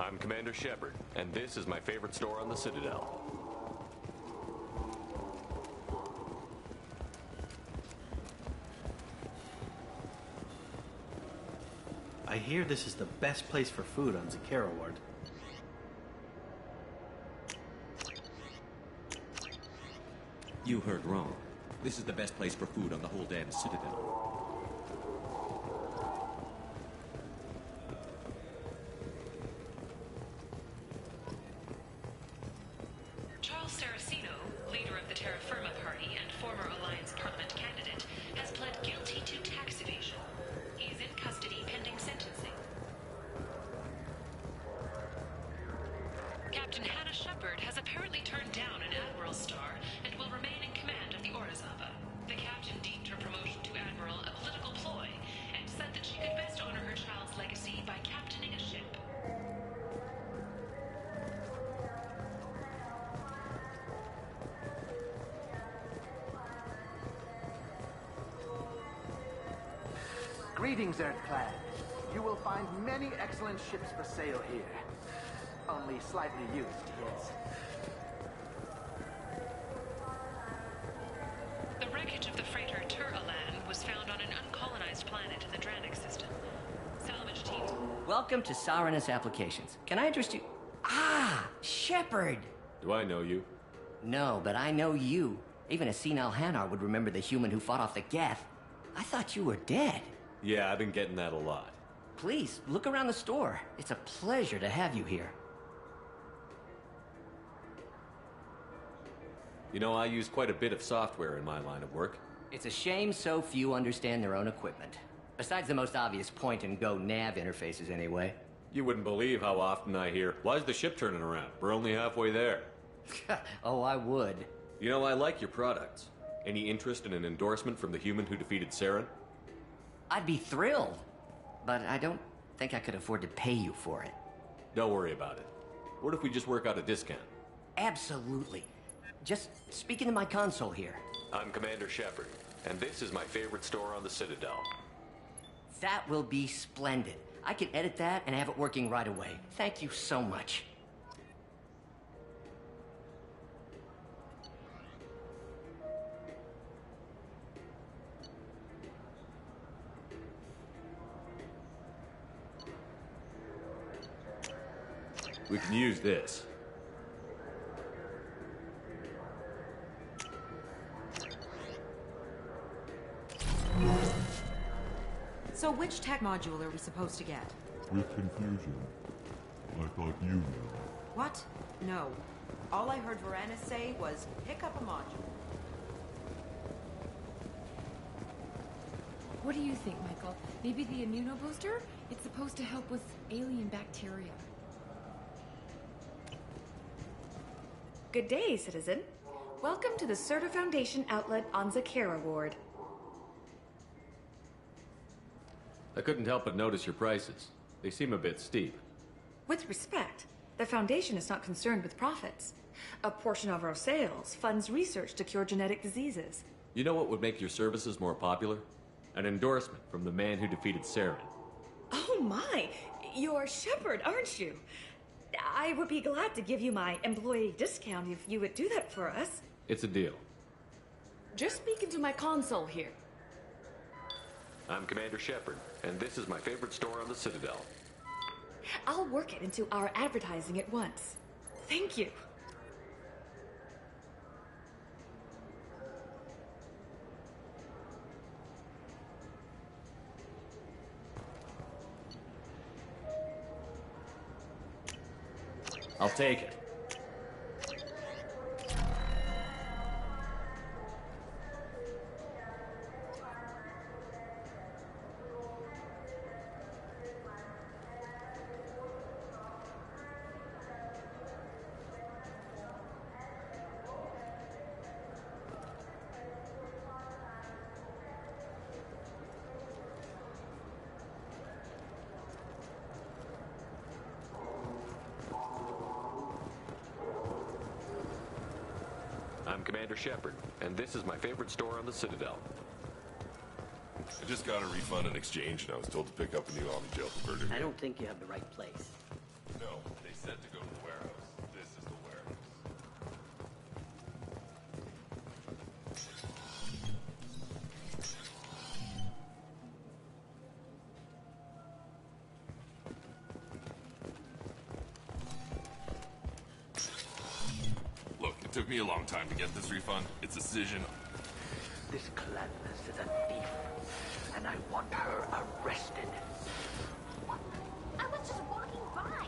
I'm Commander Shepard, and this is my favorite store on the Citadel. I hear this is the best place for food on Zakera Ward. You heard wrong. This is the best place for food on the whole damn Citadel. Charles Saraceno, leader of the Terra Firma Party and former Alliance Parliament candidate, has pled guilty to tax evasion. He is in custody pending sentencing. Captain Hannah Shepard has apparently turned down an Admiral's star and will remain in command of the Orizaba. The captain deemed her promotion to Admiral a political ploy and said that she could best honor her child's legacy by captaining a ship. Greetings, Earthclad. You will find many excellent ships for sale here. Only slightly used, yes. The wreckage of the freighter Tur-Alan was found on an uncolonized planet in the Dranik system. Salvage teams... Welcome to Saranus Applications. Can I interest you? Ah, Shepard! Do I know you? No, but I know you. Even a senile Hanar would remember the human who fought off the Geth. I thought you were dead. Yeah, I've been getting that a lot. Please, look around the store. It's a pleasure to have you here. You know, I use quite a bit of software in my line of work. It's a shame so few understand their own equipment. Besides the most obvious point-and-go nav interfaces, anyway. You wouldn't believe how often I hear, "Why's the ship turning around? We're only halfway there." Oh, I would. You know, I like your products. Any interest in an endorsement from the human who defeated Saren? I'd be thrilled. But I don't think I could afford to pay you for it. Don't worry about it. What if we just work out a discount? Absolutely. Just speak into my console here. I'm Commander Shepard, and this is my favorite store on the Citadel. That will be splendid. I can edit that and have it working right away. Thank you so much. We can use this. So which tech module are we supposed to get? With confusion. I thought you knew. What? No. All I heard Varanus say was, pick up a module. What do you think, Michael? Maybe the immunobooster? It's supposed to help with alien bacteria. Good day, citizen. Welcome to the Certa Foundation outlet on Zakera Ward. I couldn't help but notice your prices. They seem a bit steep. With respect, the Foundation is not concerned with profits. A portion of our sales funds research to cure genetic diseases. You know what would make your services more popular? An endorsement from the man who defeated Saren. Oh my! You're Shepard, aren't you? I would be glad to give you my employee discount if you would do that for us. It's a deal. Just speak into my console here. I'm Commander Shepard, and this is my favorite store on the Citadel. I'll work it into our advertising at once. Thank you. I'll take it. I'm Commander Shepard, and this is my favorite store on the Citadel. I just got a refund in exchange, and I was told to pick up a new Omni-Jail for Vertigo. I don't think you have the right place. No, said to go to the warehouse. This is the warehouse. Look, it took me a long time to get this refund. It's a decision. This Gladness is a thief, and I want her arrested. I was just walking by.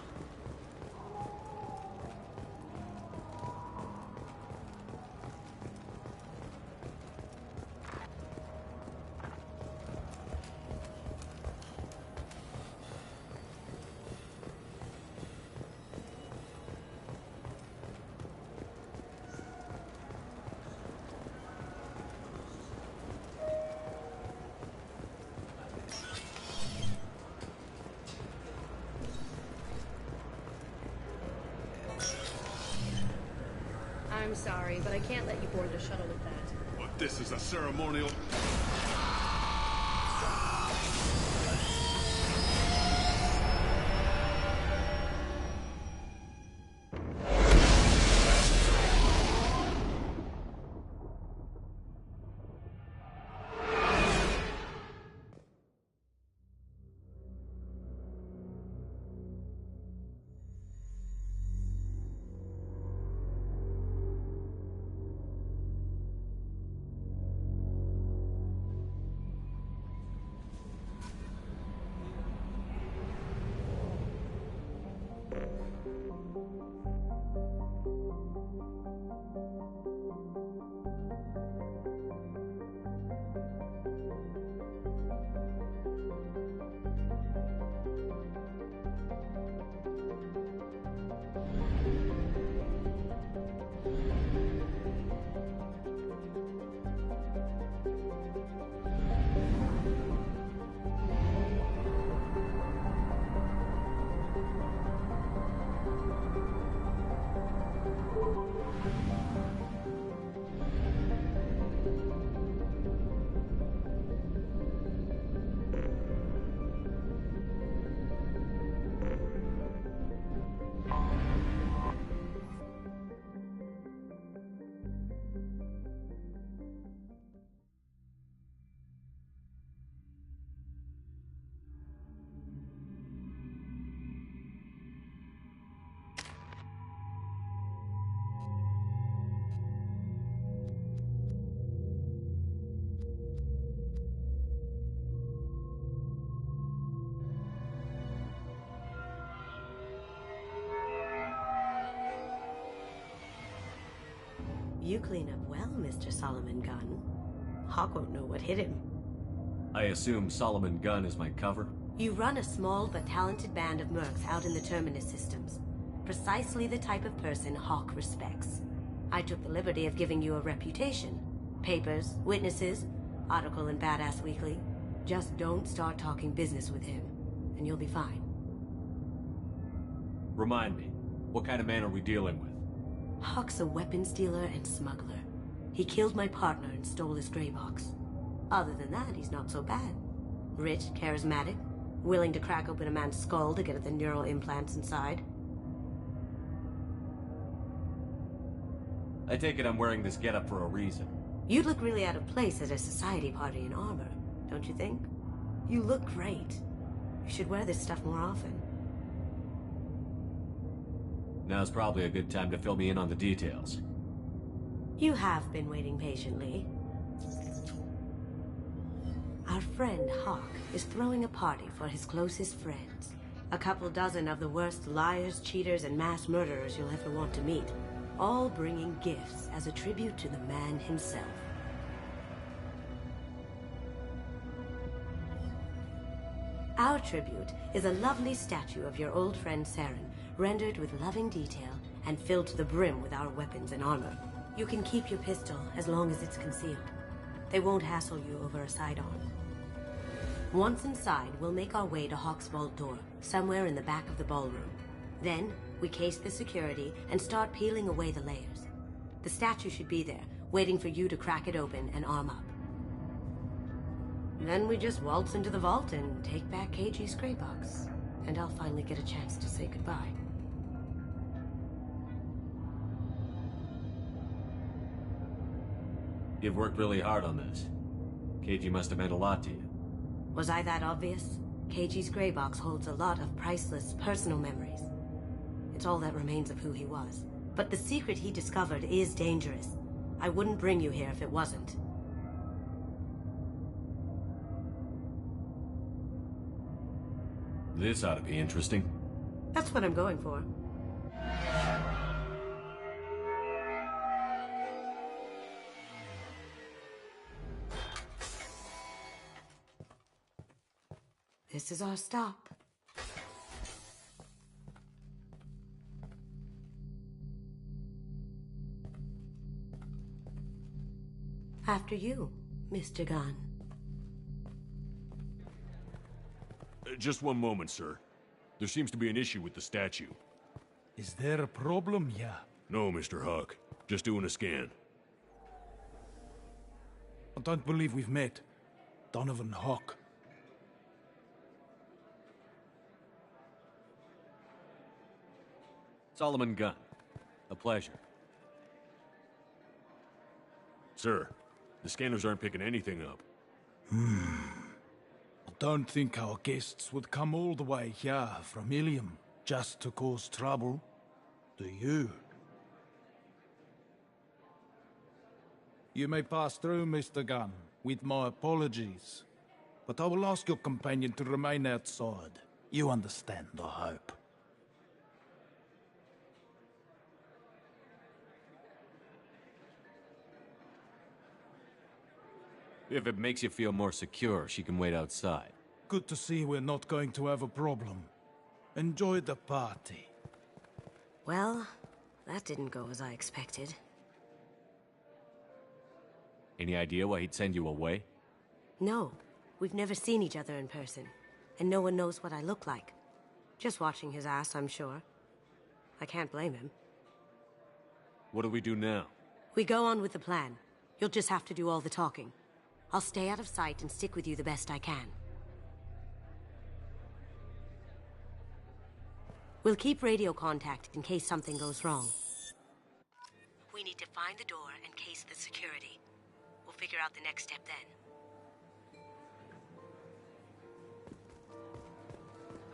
I'm sorry, but I can't let you board the shuttle with that. What, this is a ceremonial? You clean up well, Mr. Solomon Gunn. Hawk won't know what hit him. I assume Solomon Gunn is my cover? You run a small but talented band of mercs out in the Terminus systems. Precisely the type of person Hawk respects. I took the liberty of giving you a reputation. Papers, witnesses, article in Badass Weekly. Just don't start talking business with him, and you'll be fine. Remind me, what kind of man are we dealing with? Hawk's a weapons dealer and smuggler. He killed my partner and stole his gray box. Other than that, he's not so bad. Rich, charismatic, willing to crack open a man's skull to get at the neural implants inside. I take it I'm wearing this getup for a reason. You'd look really out of place at a society party in armor, don't you think? You look great. You should wear this stuff more often. Now's probably a good time to fill me in on the details. You have been waiting patiently. Our friend Hawk is throwing a party for his closest friends. A couple dozen of the worst liars, cheaters, and mass murderers you'll ever want to meet. All bringing gifts as a tribute to the man himself. Our tribute is a lovely statue of your old friend Saren, rendered with loving detail and filled to the brim with our weapons and armor. You can keep your pistol as long as it's concealed. They won't hassle you over a side-on. Once inside, we'll make our way to Hawk's vault door, somewhere in the back of the ballroom. Then, we case the security and start peeling away the layers. The statue should be there, waiting for you to crack it open and arm up. Then we just waltz into the vault and take back KG's gray box. And I'll finally get a chance to say goodbye. You've worked really hard on this. KG must have meant a lot to you. Was I that obvious? KG's gray box holds a lot of priceless personal memories. It's all that remains of who he was. But the secret he discovered is dangerous. I wouldn't bring you here if it wasn't. This ought to be interesting. That's what I'm going for. This is our stop. After you, Mr. Gunn. Just one moment, sir. There seems to be an issue with the statue. Is there a problem here? No, Mr. Huck. Just doing a scan. I don't believe we've met. Donovan Huck. Solomon Gunn. A pleasure. Sir, the scanners aren't picking anything up. I don't think our guests would come all the way here from Ilium just to cause trouble. Do you? You may pass through, Mr. Gunn, with my apologies. But I will ask your companion to remain outside. You understand, I hope. If it makes you feel more secure, she can wait outside. Good to see we're not going to have a problem. Enjoy the party. Well, that didn't go as I expected. Any idea why he'd send you away? No, we've never seen each other in person, and no one knows what I look like. Just watching his ass, I'm sure. I can't blame him. What do we do now? We go on with the plan. You'll just have to do all the talking. I'll stay out of sight and stick with you the best I can. We'll keep radio contact in case something goes wrong. We need to find the door and case the security. We'll figure out the next step then.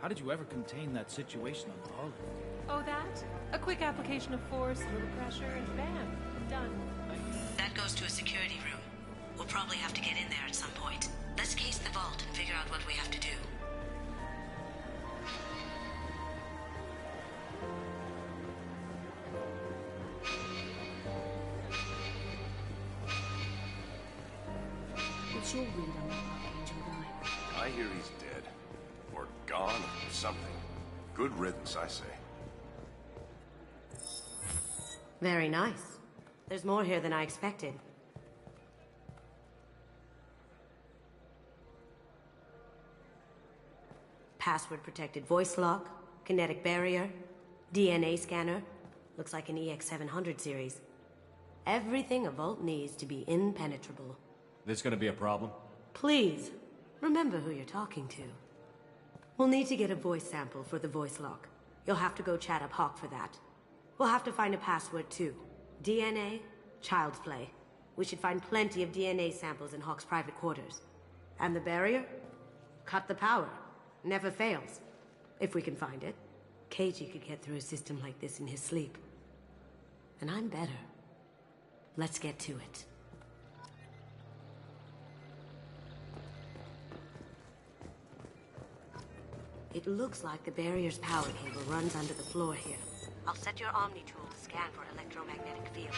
How did you ever contain that situation on the Holland? Oh, that? A quick application of force, a little pressure, and bam, done. That goes to a security room. We'll probably have to get in there at some point. Let's case the vault and figure out what we have to do. What's your read on that Archangel guy? I hear he's dead. Or gone, or something. Good riddance, I say. Very nice. There's more here than I expected. Password-protected voice lock, kinetic barrier, DNA scanner. Looks like an EX700 series. Everything a vault needs to be impenetrable. This gonna be a problem? Please, remember who you're talking to. We'll need to get a voice sample for the voice lock. You'll have to go chat up Hawk for that. We'll have to find a password too. DNA, child's play. We should find plenty of DNA samples in Hawk's private quarters. And the barrier? Cut the power. Never fails. If we can find it. KG could get through a system like this in his sleep. And I'm better. Let's get to it. It looks like the barrier's power cable runs under the floor here. I'll set your Omni tool to scan for electromagnetic fields.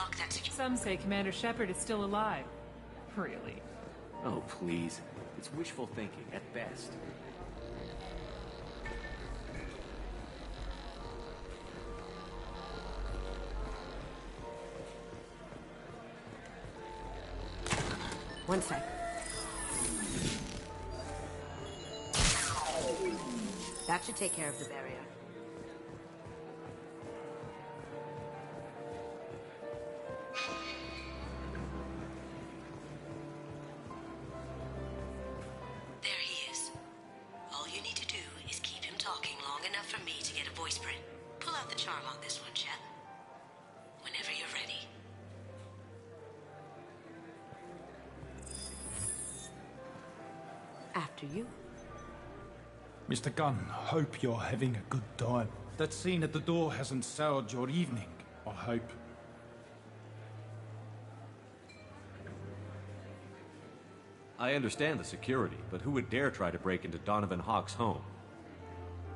unlock that security. Some say Commander Shepard is still alive. Really? Oh, please. It's wishful thinking, at best. One sec. That should take care of the barrier. There he is. All you need to do is keep him talking long enough for me to get a voice print. Pull out the charm on this one, Chet. Whenever you're ready. After you. Mr. Gunn, hope you're having a good time. That scene at the door hasn't soured your evening, I hope. I understand the security, but who would dare try to break into Donovan Hawk's home?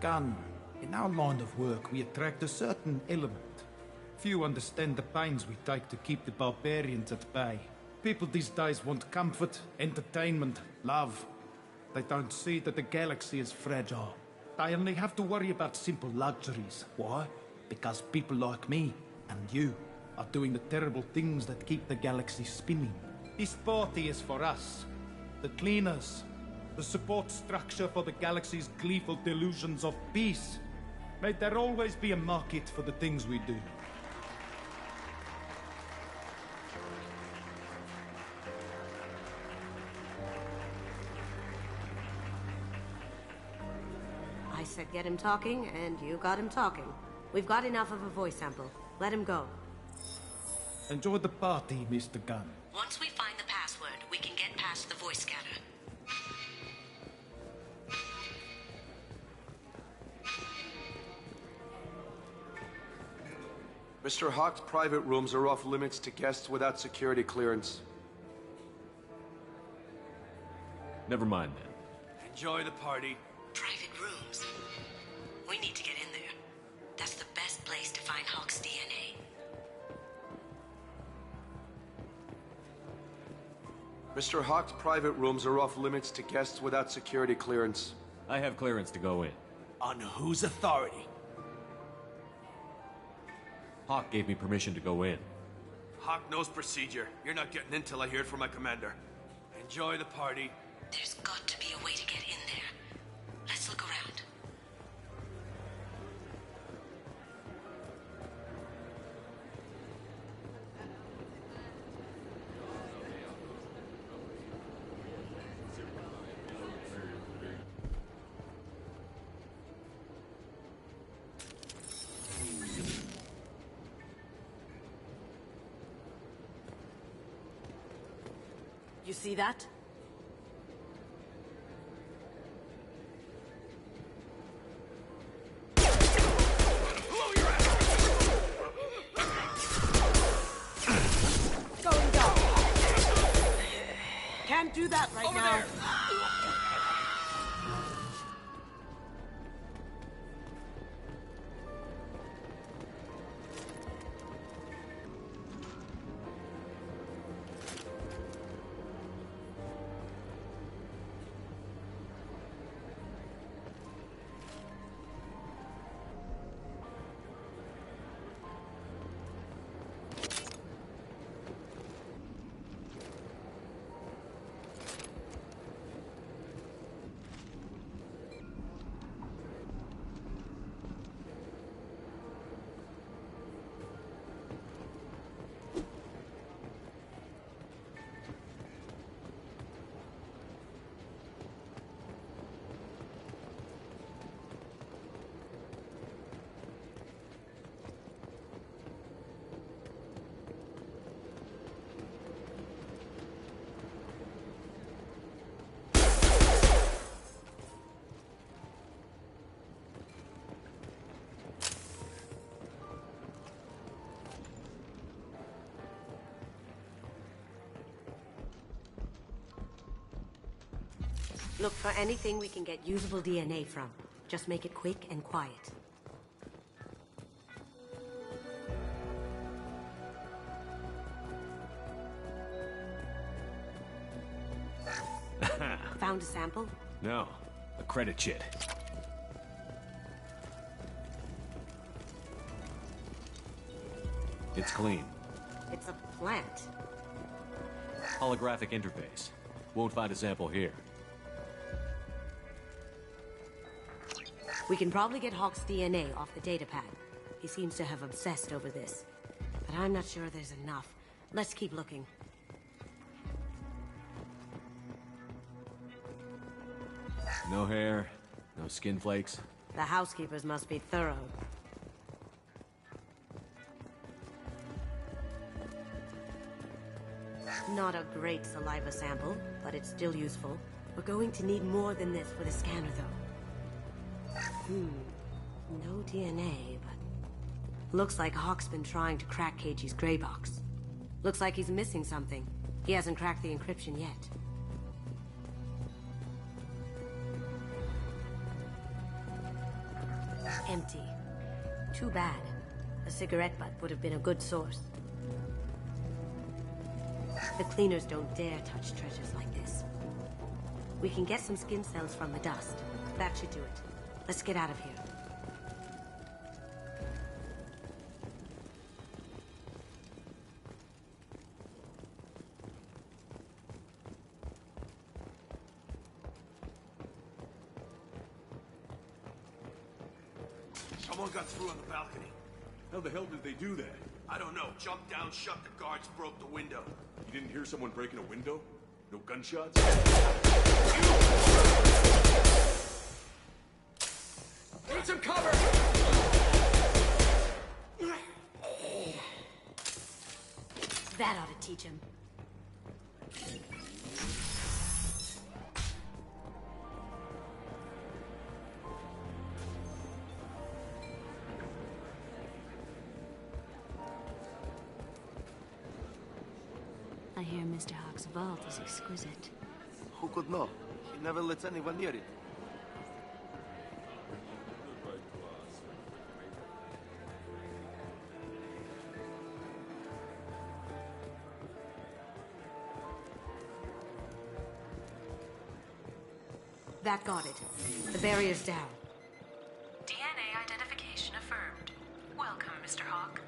Gunn, in our line of work, we attract a certain element. Few understand the pains we take to keep the barbarians at bay. People these days want comfort, entertainment, love. They don't see that the galaxy is fragile. They only have to worry about simple luxuries. Why? Because people like me and you are doing the terrible things that keep the galaxy spinning. This party is for us, the cleaners, the support structure for the galaxy's gleeful delusions of peace. May there always be a market for the things we do. I said get him talking, and you got him talking. We've got enough of a voice sample. Let him go. Enjoy the party, Mr. Gunn. Once we find the password, we can get past the voice scanner. Mr. Hawk's private rooms are off limits to guests without security clearance. Never mind then. Enjoy the party. Private rooms. We need to get in there. That's the best place to find Hawk's DNA. Mr. Hawk's private rooms are off limits to guests without security clearance. I have clearance to go in. On whose authority? Hawk gave me permission to go in. Hawk knows procedure. You're not getting in till I hear it from my commander. Enjoy the party. There's got to be a way to get in there. Let's look around. You see that? Going down. Can't do that right now. Look for anything we can get usable DNA from. Just make it quick and quiet. found a sample? No, a credit chit. It's clean. It's a plant. Holographic interface. Won't find a sample here. We can probably get Hawk's DNA off the datapad. He seems to have obsessed over this. But I'm not sure there's enough. Let's keep looking. No hair, no skin flakes. The housekeepers must be thorough. Not a great saliva sample, but it's still useful. We're going to need more than this for the scanner, though. No DNA, but... Looks like Hawk's been trying to crack Keiji's gray box. Looks like he's missing something. He hasn't cracked the encryption yet. Empty. Too bad. A cigarette butt would have been a good source. The cleaners don't dare touch treasures like this. We can get some skin cells from the dust. That should do it. Let's get out of here. Someone got through on the balcony. How the hell did they do that? I don't know. Jumped down, shut the guards, broke the window. You didn't hear someone breaking a window? No gunshots? Need some cover! That ought to teach him. I hear Mr. Hawk's vault is exquisite. Who could know? He never lets anyone near it. That got it. The barrier's down. DNA identification affirmed. Welcome, Mr. Hawk.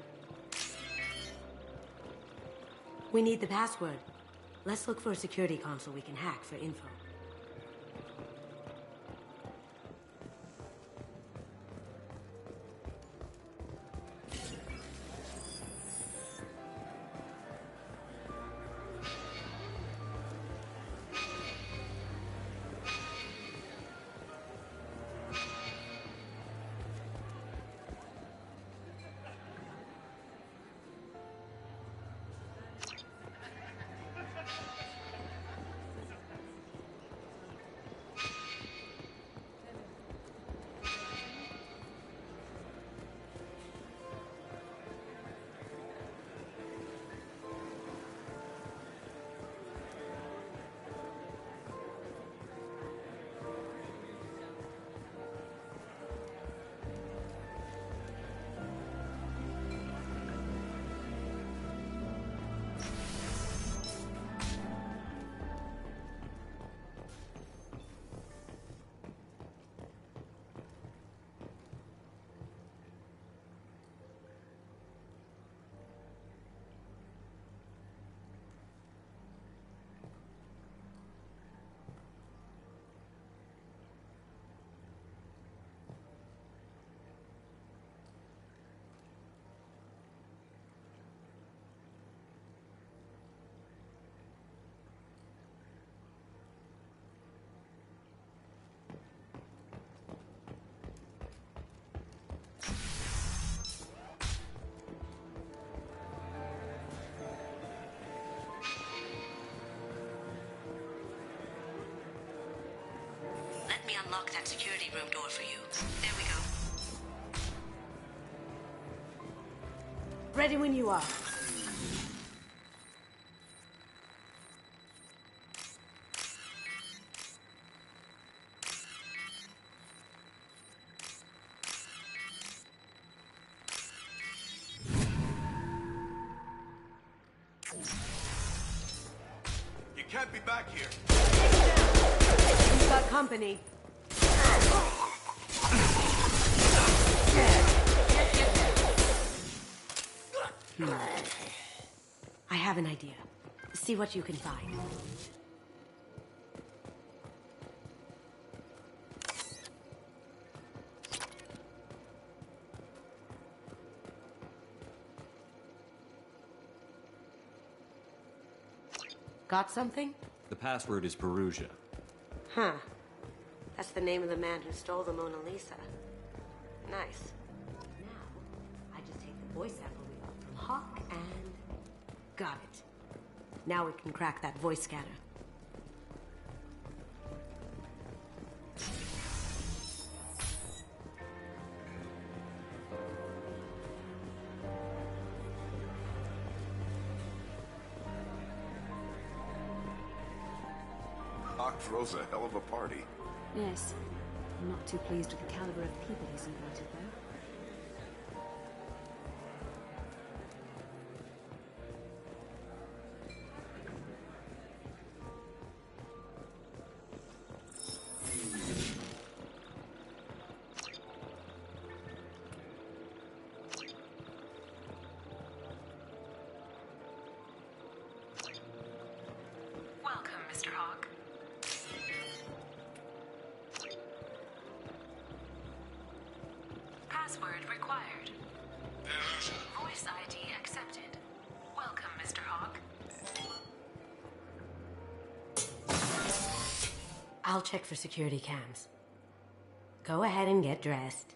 We need the password. Let's look for a security console we can hack for info. Let me unlock that security room door for you. There we go. Ready when you are. You can't be back here. You've got company. I have an idea. See what you can find. Got something? The password is Perugia. Huh. That's the name of the man who stole the Mona Lisa. Nice. Now, I just take the voice sample we got from Hawk and... got it. Now we can crack that voice scanner. Hawk throws a hell of a party. Yes. I'm not too pleased with the caliber of people he's invited, though. Welcome, Mr. Hawk. Password required. Voice ID accepted. Welcome, Mr. Hawk. I'll check for security cams. Go ahead and get dressed.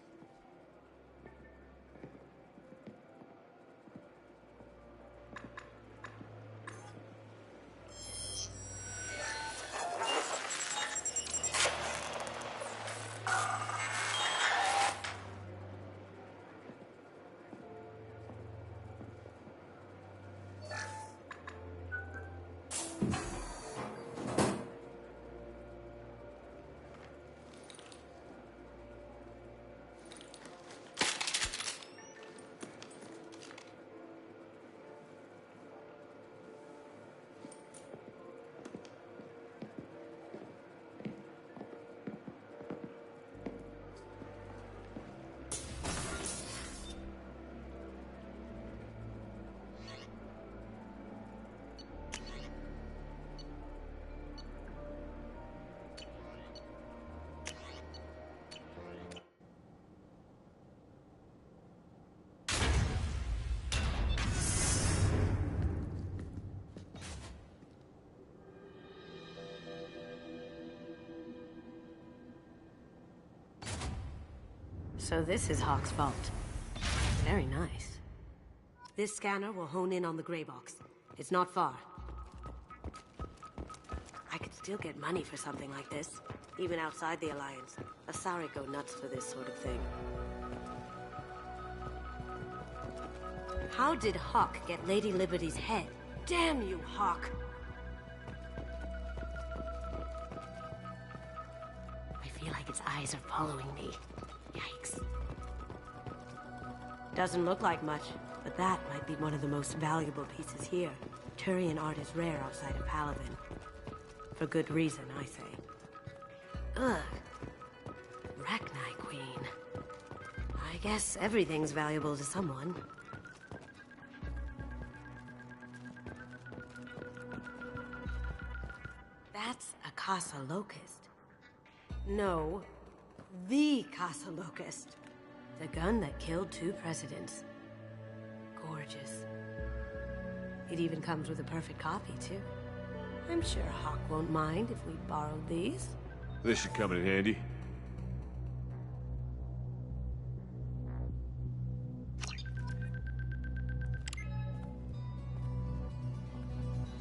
So this is Hawk's vault. Very nice. This scanner will hone in on the gray box. It's not far. I could still get money for something like this, even outside the Alliance. Asari go nuts for this sort of thing. How did Hawk get Lady Liberty's head? Damn you, Hawk! I feel like its eyes are following me. Yikes. Doesn't look like much, but that might be one of the most valuable pieces here. Turian art is rare outside of Palaven. For good reason, I say. Ugh. Rachni Queen. I guess everything's valuable to someone. That's a Casa Locust. No. The Casa Locust. The gun that killed 2 presidents. Gorgeous. It even comes with a perfect copy, too. I'm sure Hawk won't mind if we borrowed these. This should come in handy.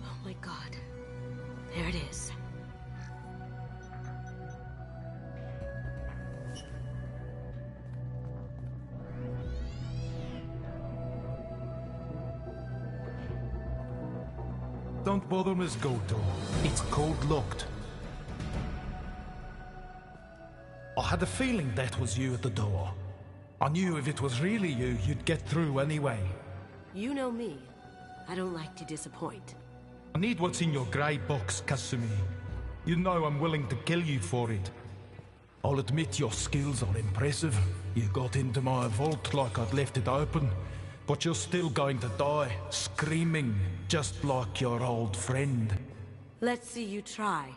Oh my god. There it is. Don't bother, Miss Goto. It's code-locked. I had a feeling that was you at the door. I knew if it was really you, you'd get through anyway. You know me. I don't like to disappoint. I need what's in your grey box, Kasumi. You know I'm willing to kill you for it. I'll admit your skills are impressive. You got into my vault like I'd left it open. But you're still going to die, screaming, just like your old friend. Let's see you try.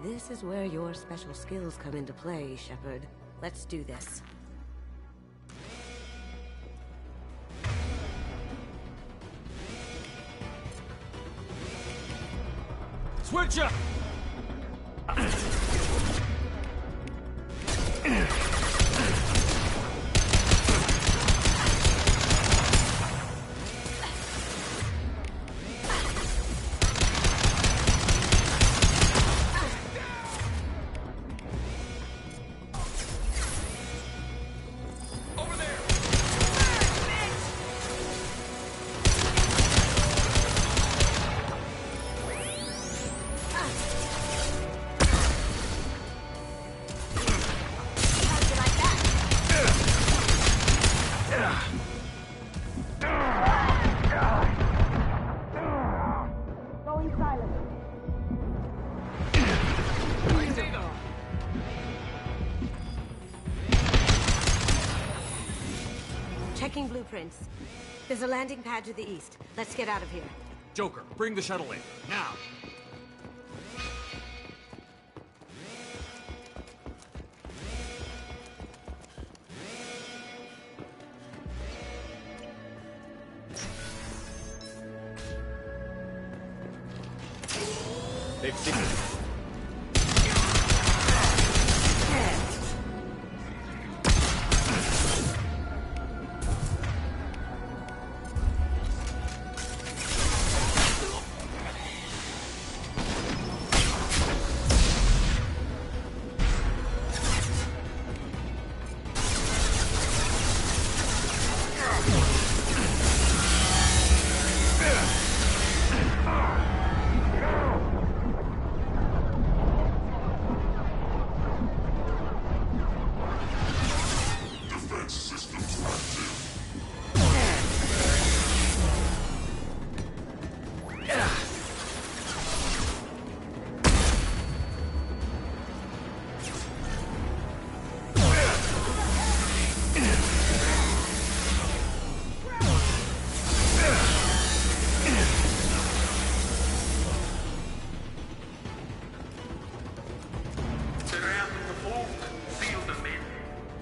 This is where your special skills come into play, Shepard. Let's do this. Switch up! Checking blueprints. There's a landing pad to the east. Let's get out of here. Joker, bring the shuttle in, now! They've seen it.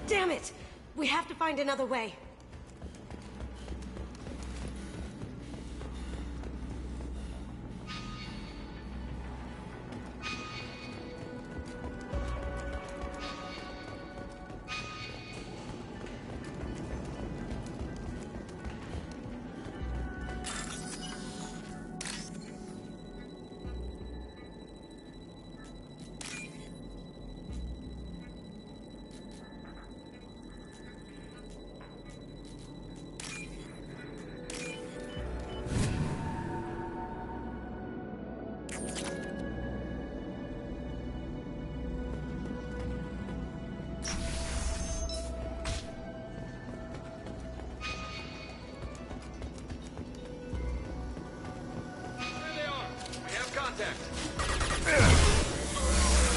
Damn it! We have to find another way.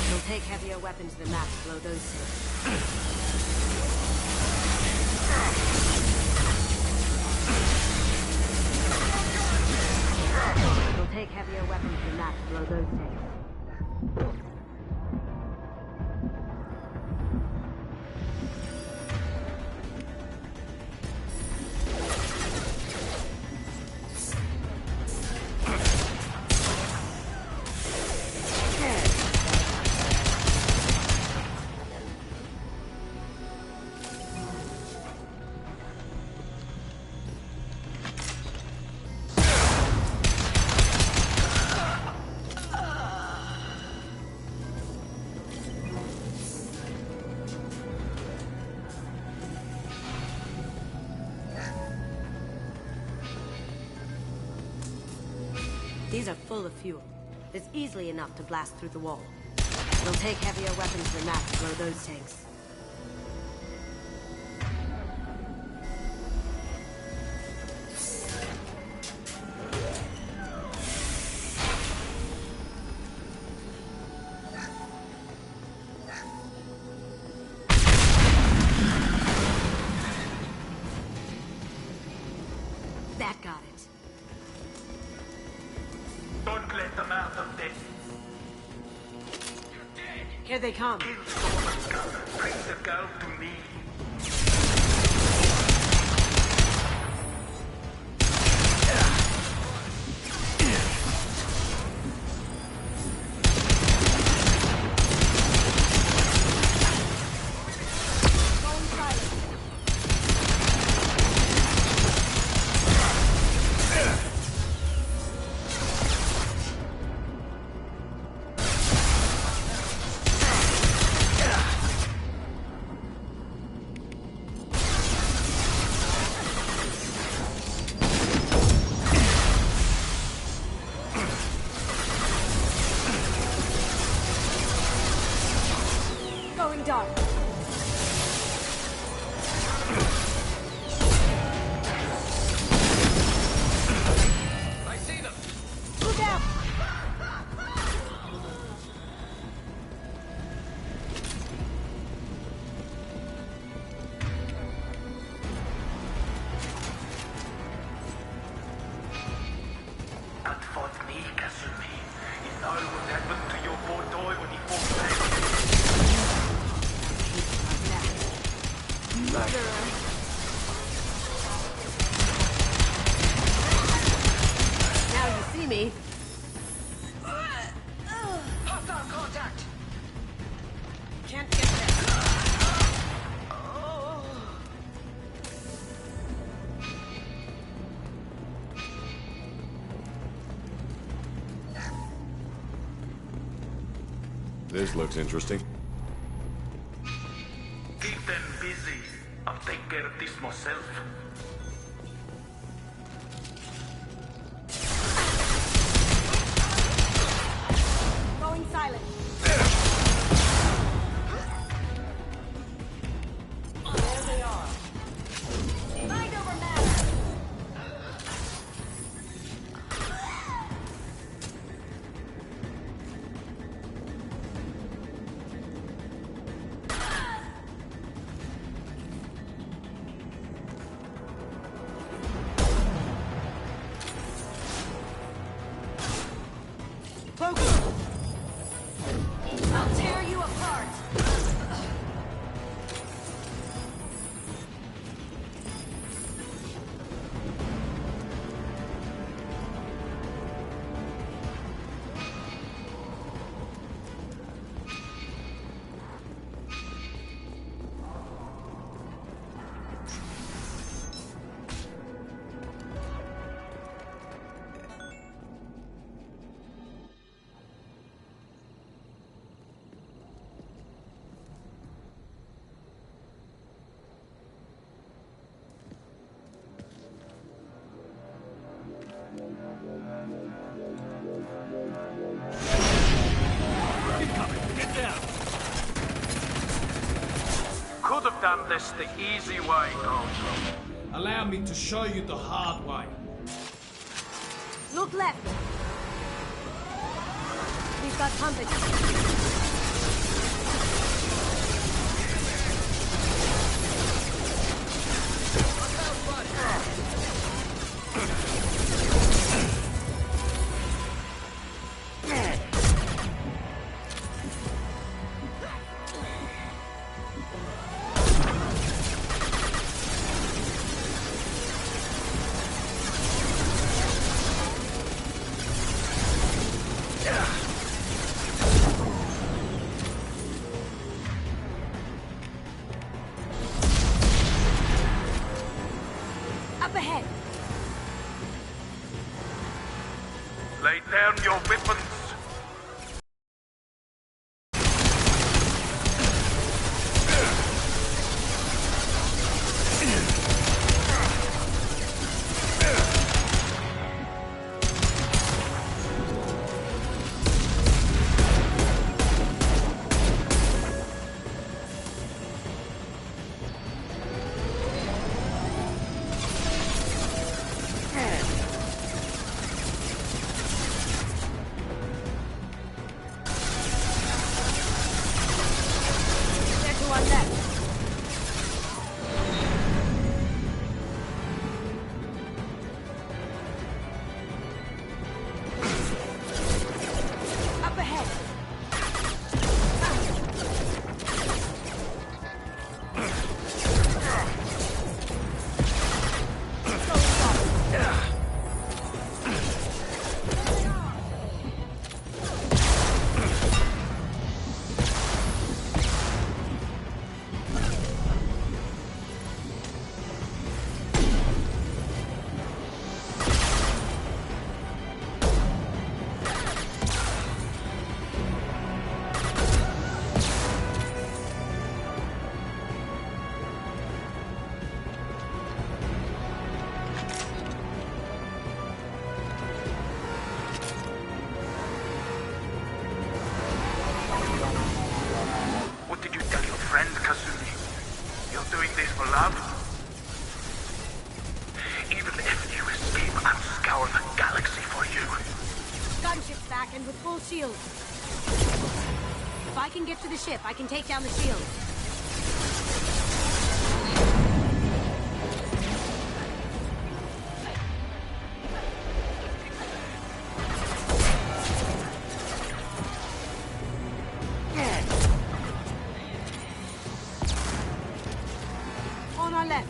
It'll take heavier weapons than that to blow those things. It'll take heavier weapons than that to blow those things. These are full of fuel. It's easily enough to blast through the wall. It'll take heavier weapons than that to blow those tanks. Got it. Don't let them out of this. Here they come. Kill Stormer's gun. Bring the girl to me. Going dark. I see them. Look out! That fought me, Kasumi. You know what happened to your poor toy when he fought back. Murderer. Now you see me. Hostile contact. Can't get there. This looks interesting. Keep them busy. I'll take care of this myself. Going silent. There they are. Mind over matter. I'll tear you apart. Get down. Could have done this the easy way, Gojo. Allow me to show you the hard way. Look left. We've got company. Up ahead. Lay down your weapons. for love. Even if you escape, I'll scour the galaxy for you. Gunship's back and with full shield. If I can get to the ship, I can take down the shield. On our left.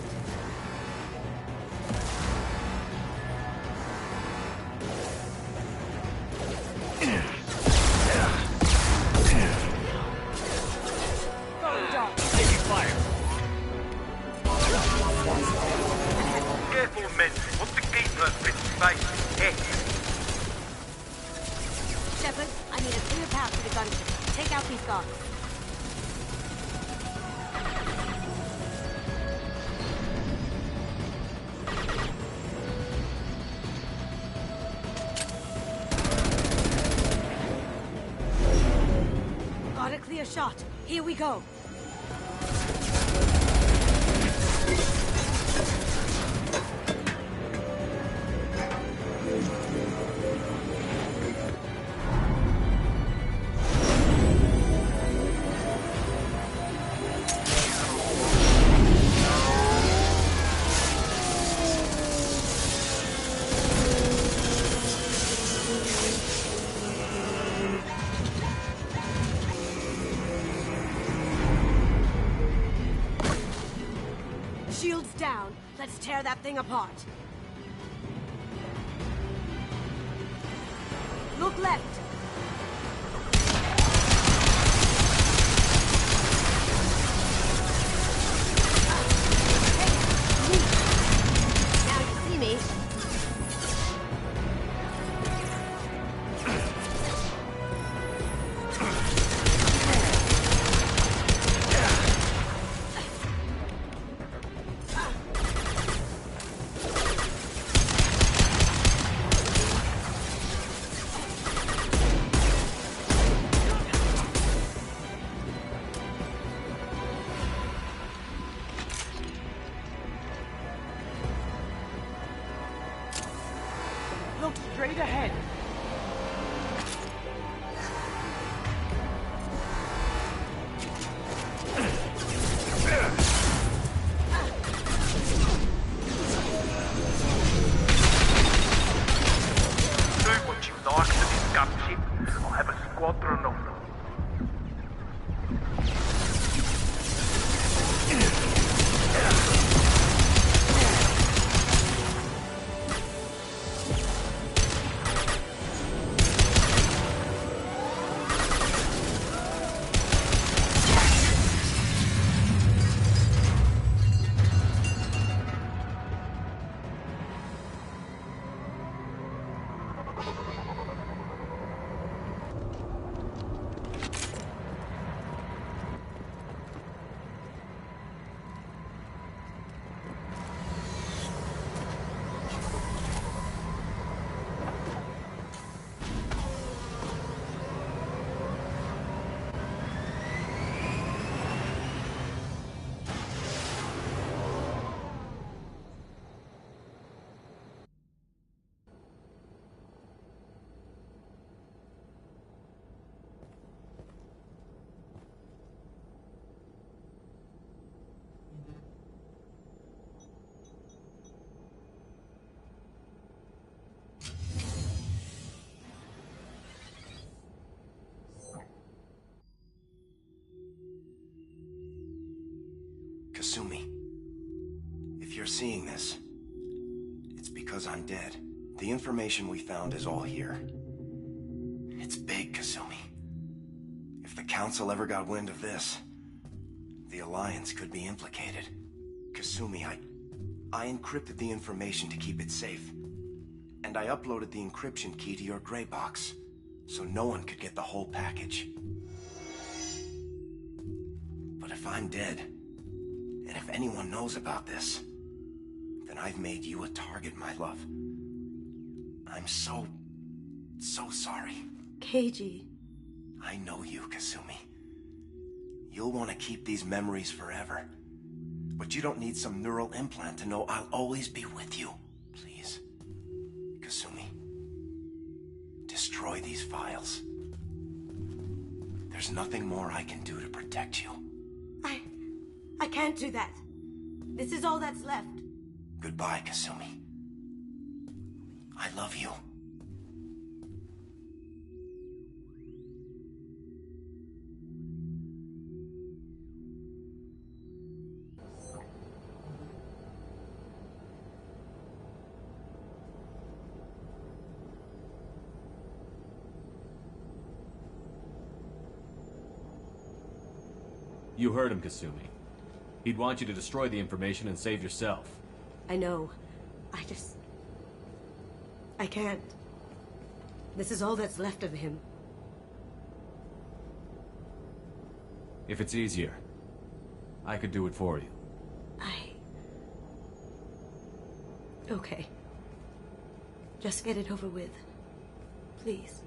Taking fire. Careful, men. Once the gate's been space, heck. Shepard, I need a clear path to the gunship. Take out these guards. Got a clear shot. Here we go. Shields down. Let's tear that thing apart. Look left. Now you see me. Look straight ahead. Do what you like to this gunship. I'll have a squadron of them. Kasumi, if you're seeing this, it's because I'm dead. The information we found is all here. It's big, Kasumi. If the Council ever got wind of this, the Alliance could be implicated. Kasumi, I encrypted the information to keep it safe. And I uploaded the encryption key to your gray box, so no one could get the whole package. But if I'm dead, and if anyone knows about this, then I've made you a target, my love. I'm so sorry. Keiji. I know you, Kasumi. You'll want to keep these memories forever. But you don't need some neural implant to know I'll always be with you. Please, Kasumi, destroy these files. There's nothing more I can do to protect you. I can't do that. This is all that's left. Goodbye, Kasumi. I love you. You heard him, Kasumi. He'd want you to destroy the information and save yourself. I know. I can't. This is all that's left of him. If it's easier, I could do it for you. Okay. Just get it over with. Please.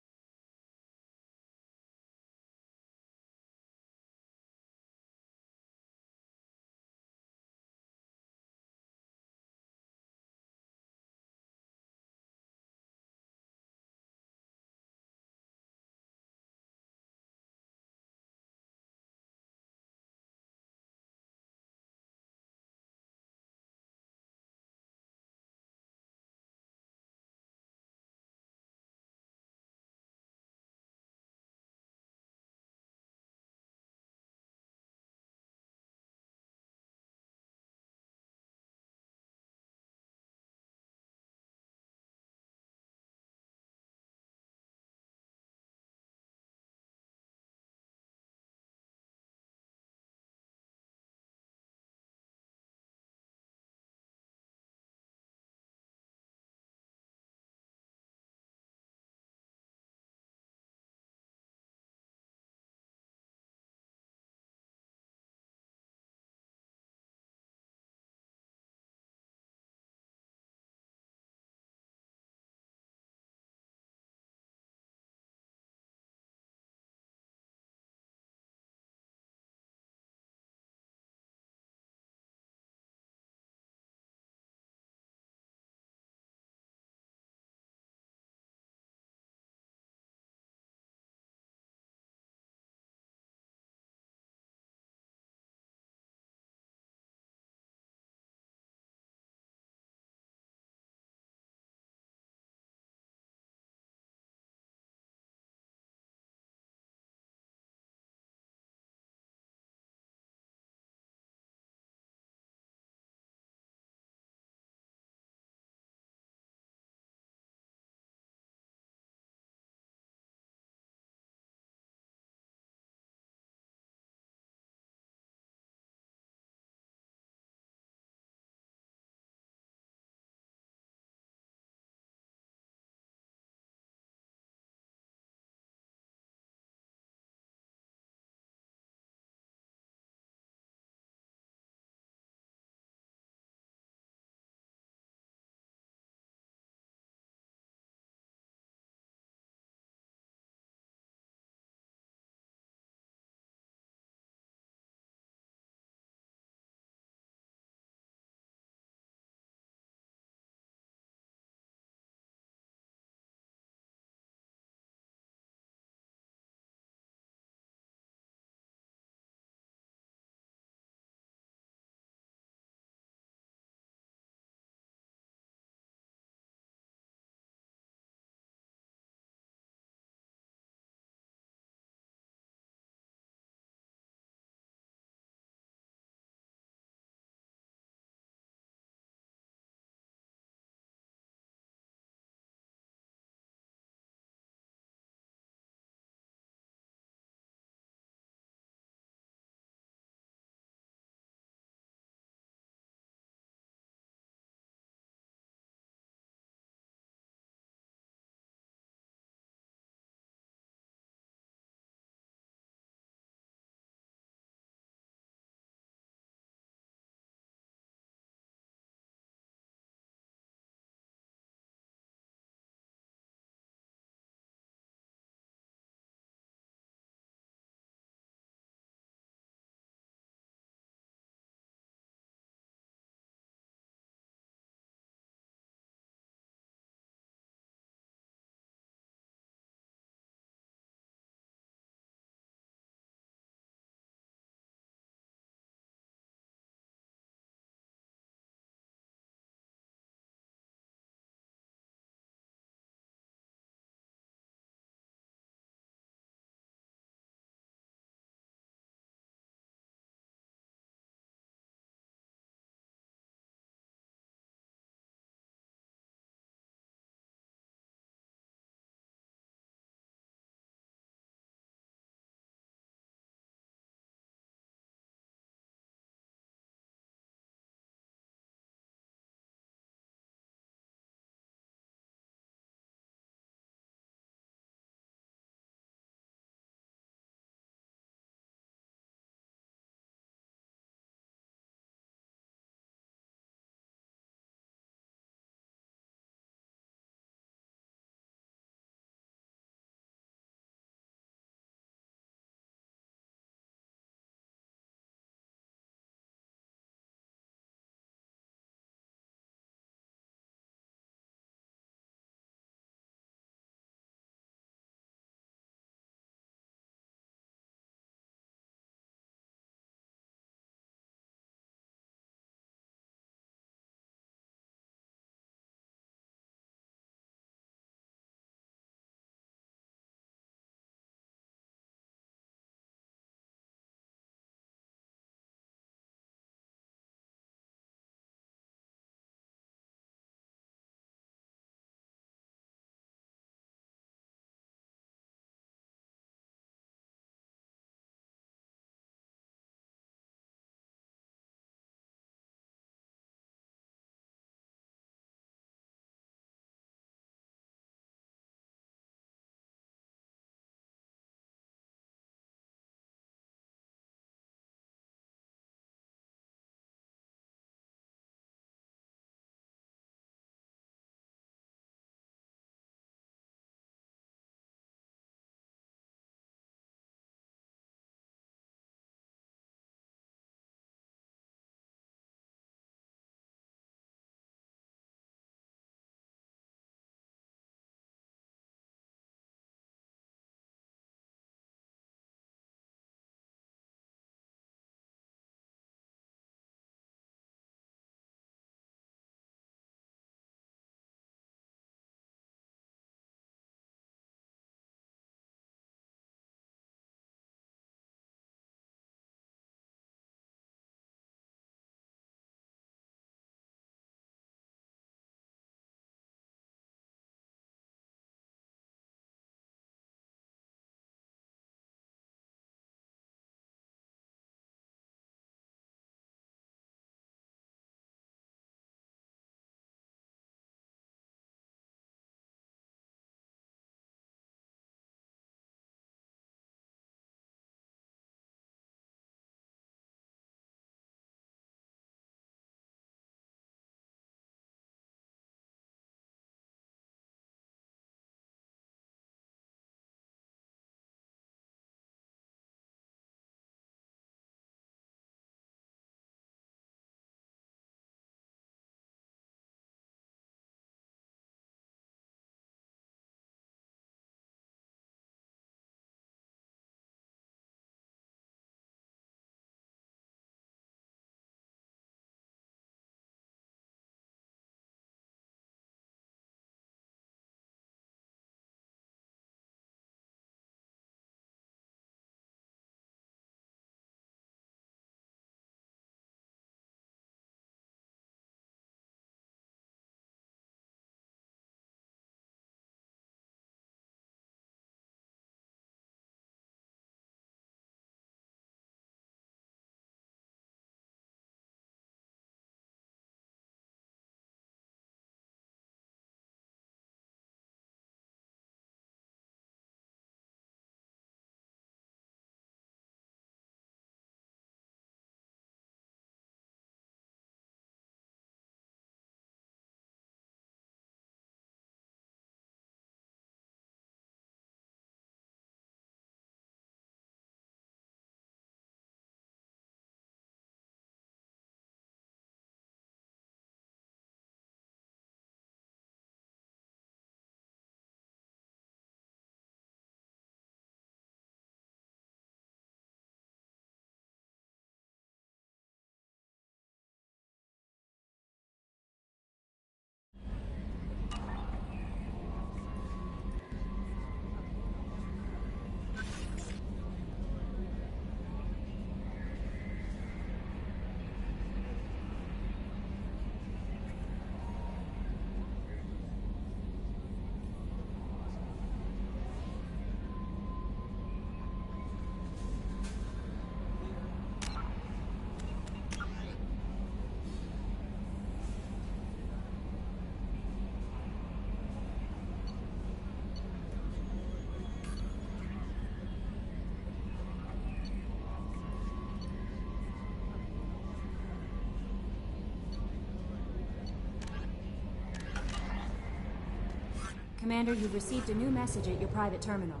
Commander, you've received a new message at your private terminal.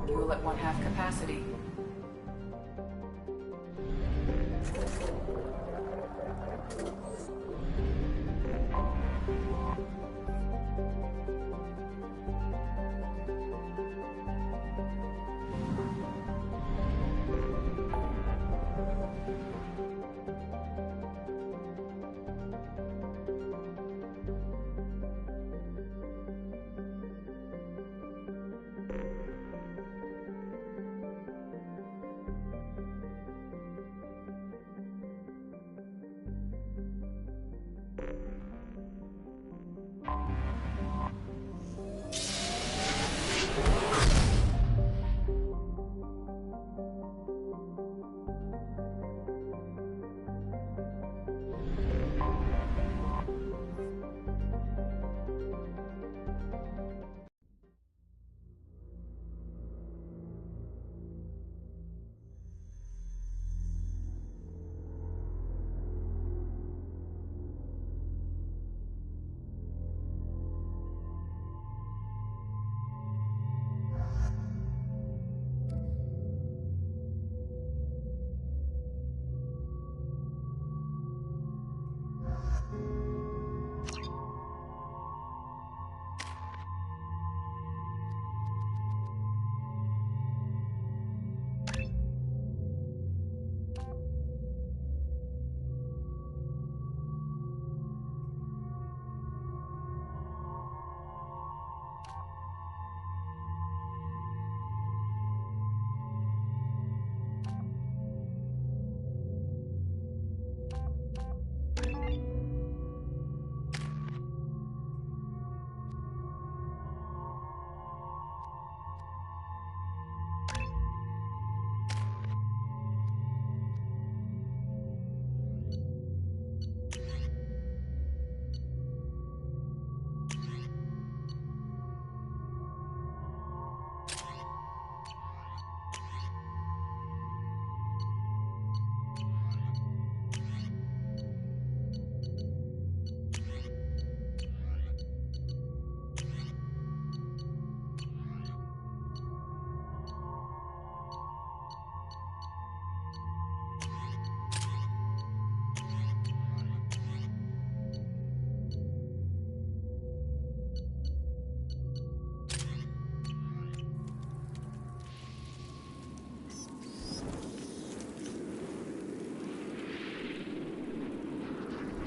Fuel at 1/2 capacity.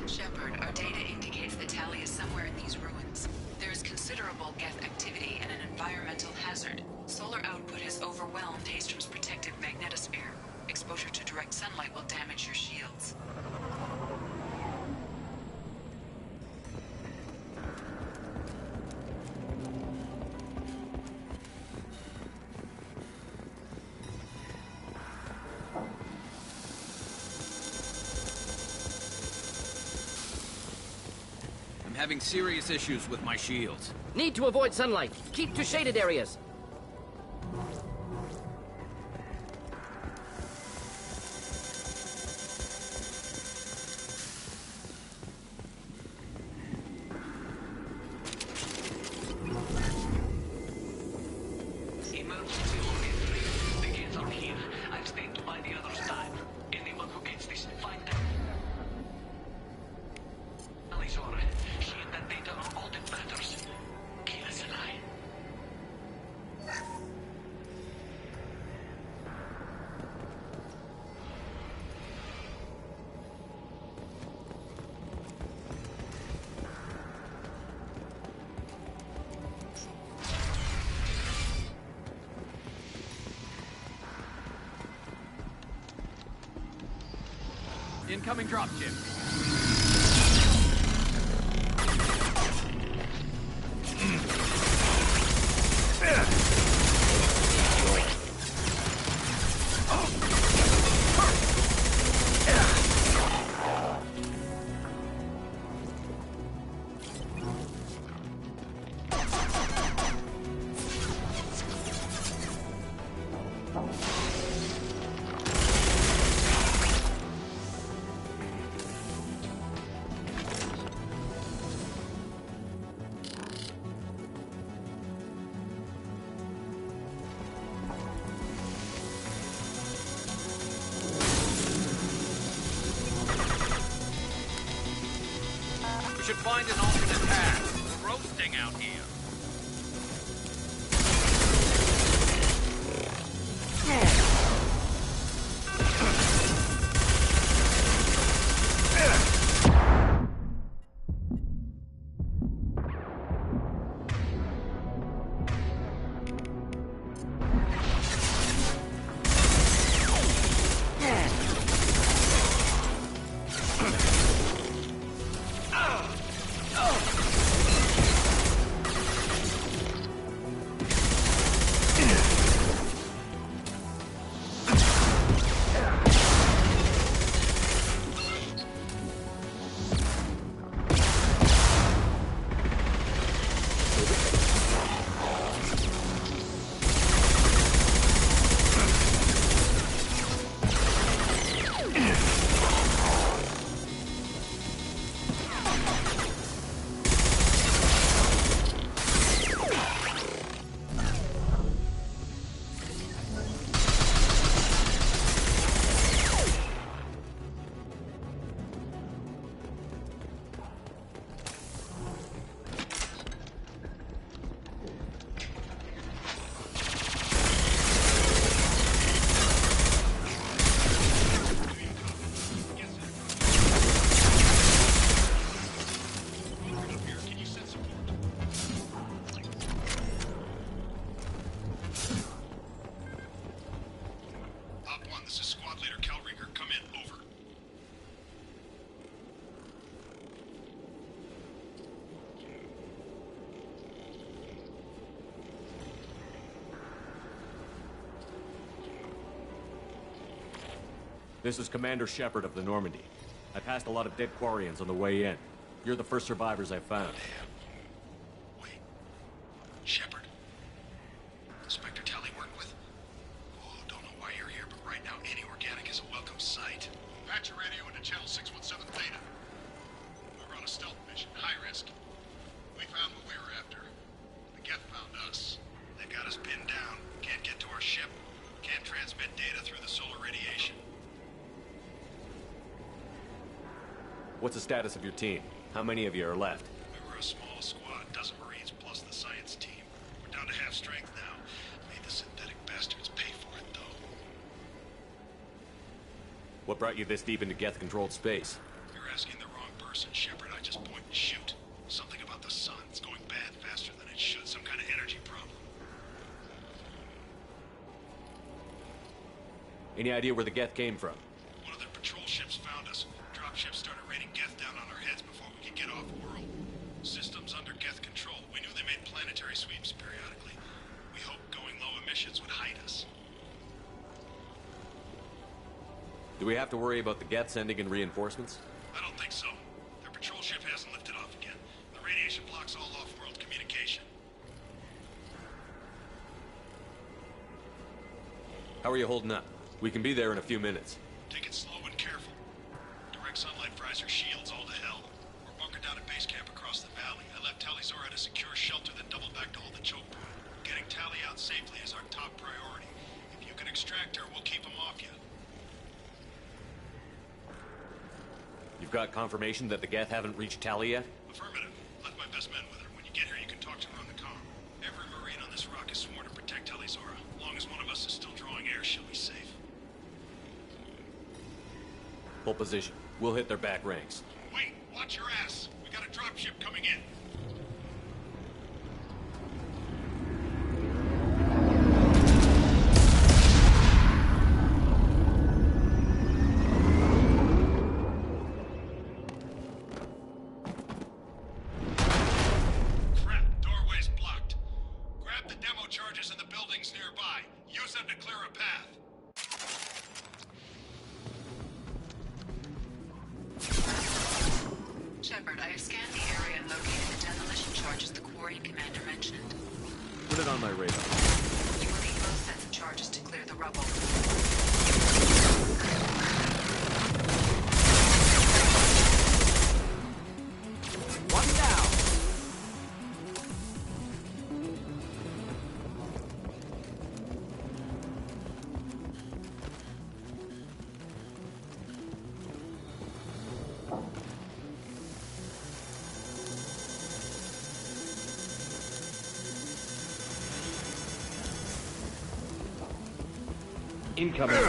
Shepard, our data indicates that Tali is somewhere in these ruins. There is considerable Geth activity and an environmental hazard. Solar output has overwhelmed Hastrom's protective magnetosphere. Exposure to direct sunlight will damage your shields. Having serious issues with my shields. Need to avoid sunlight. Keep to shaded areas. Incoming dropship. We should find an alternate path. We're roasting out here. This is Commander Shepard of the Normandy. I passed a lot of dead Quarians on the way in. You're the first survivors I found. Wait. Shepard? Inspector Tally worked with? Oh, don't know why you're here, but right now any organic is a welcome sight. Patch your radio into channel 617 Theta. We're on a stealth mission, high risk. We found what we were after. The Geth found us. They've got us pinned down. Can't get to our ship. Can't transmit data through the solar radiation. What's the status of your team? How many of you are left? We were a small squad, dozen Marines plus the science team. We're down to half strength now. Made the synthetic bastards pay for it, though. What brought you this deep into Geth-controlled space? You're asking the wrong person, Shepard. I just point and shoot. Something about the sun. It's going bad faster than it should. Some kind of energy problem. Any idea where the Geth came from? One of their patrol ships found us. Dropships started raining Geth down on our heads before we could get off-world. Systems under Geth control. We knew they made planetary sweeps periodically. We hoped going low emissions would hide us. Do we have to worry about the Geth sending in reinforcements? I don't think so. Their patrol ship hasn't lifted off again. The radiation blocks all off-world communication. How are you holding up? We can be there in a few minutes. Take it slow and careful. Direct sunlight fries your shields all to hell. We're bunkered down at base camp across the valley. I left Tali'Zorah at a secure shelter, then doubled back to hold the choke point. Getting Tali out safely is our top priority. If you can extract her, we'll keep him off you. You've got confirmation that the Geth haven't reached Tali yet? Affirmative. Left my best men with her. When you get here, you can talk to her on the comm. Every Marine on this rock is sworn to protect Tali'Zorah. As long as one of us is still drawing air, she'll be safe. Hold position. We'll hit their back ranks. Wait, watch your ass. We got a dropship coming in. Crap, doorway's blocked. Grab the demo charges in the buildings nearby. Use them to clear a path. Shepard, I have scanned the area and located the demolition charges the Quarian commander mentioned. Put it on my radar. You will need both sets of charges to clear the rubble. One down. incoming.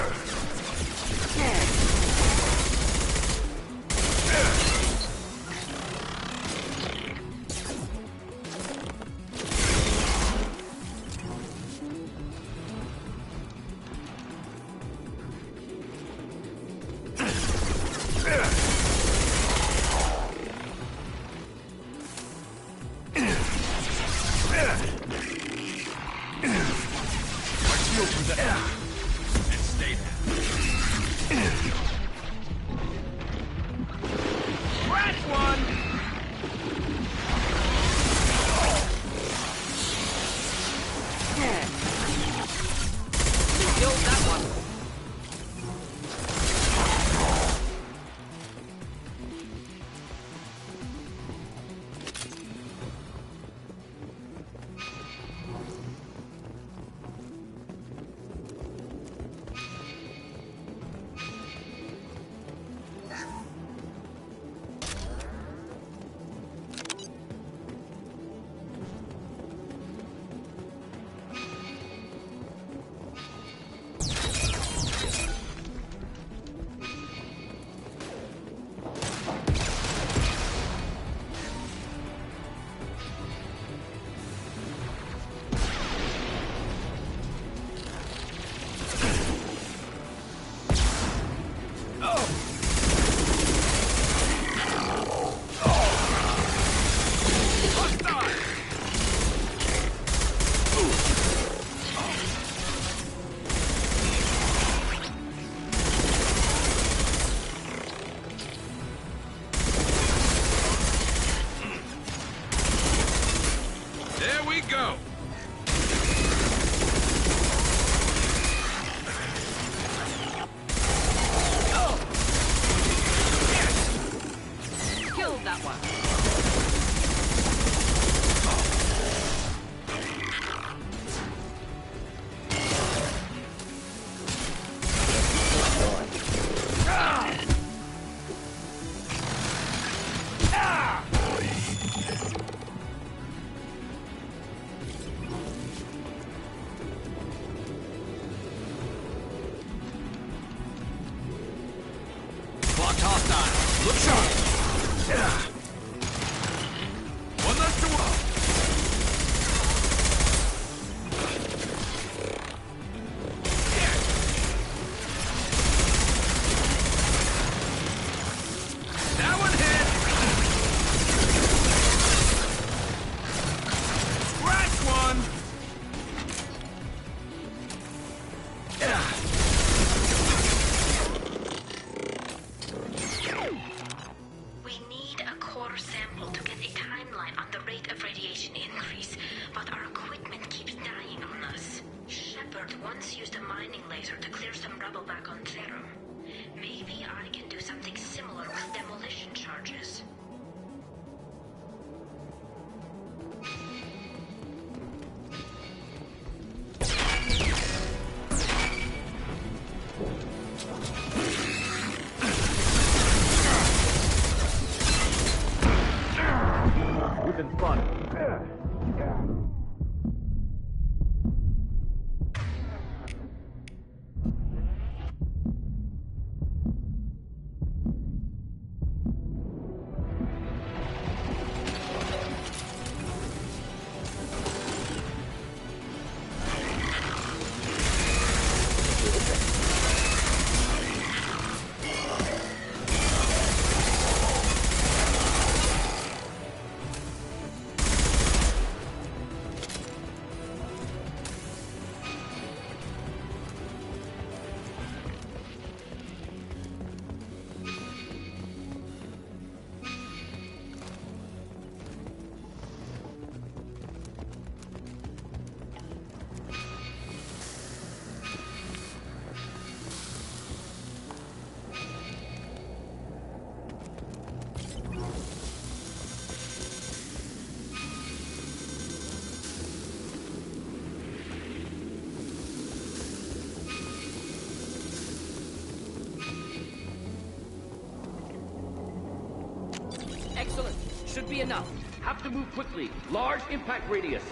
Excellent. Should be enough. Have to move quickly. Large impact radius.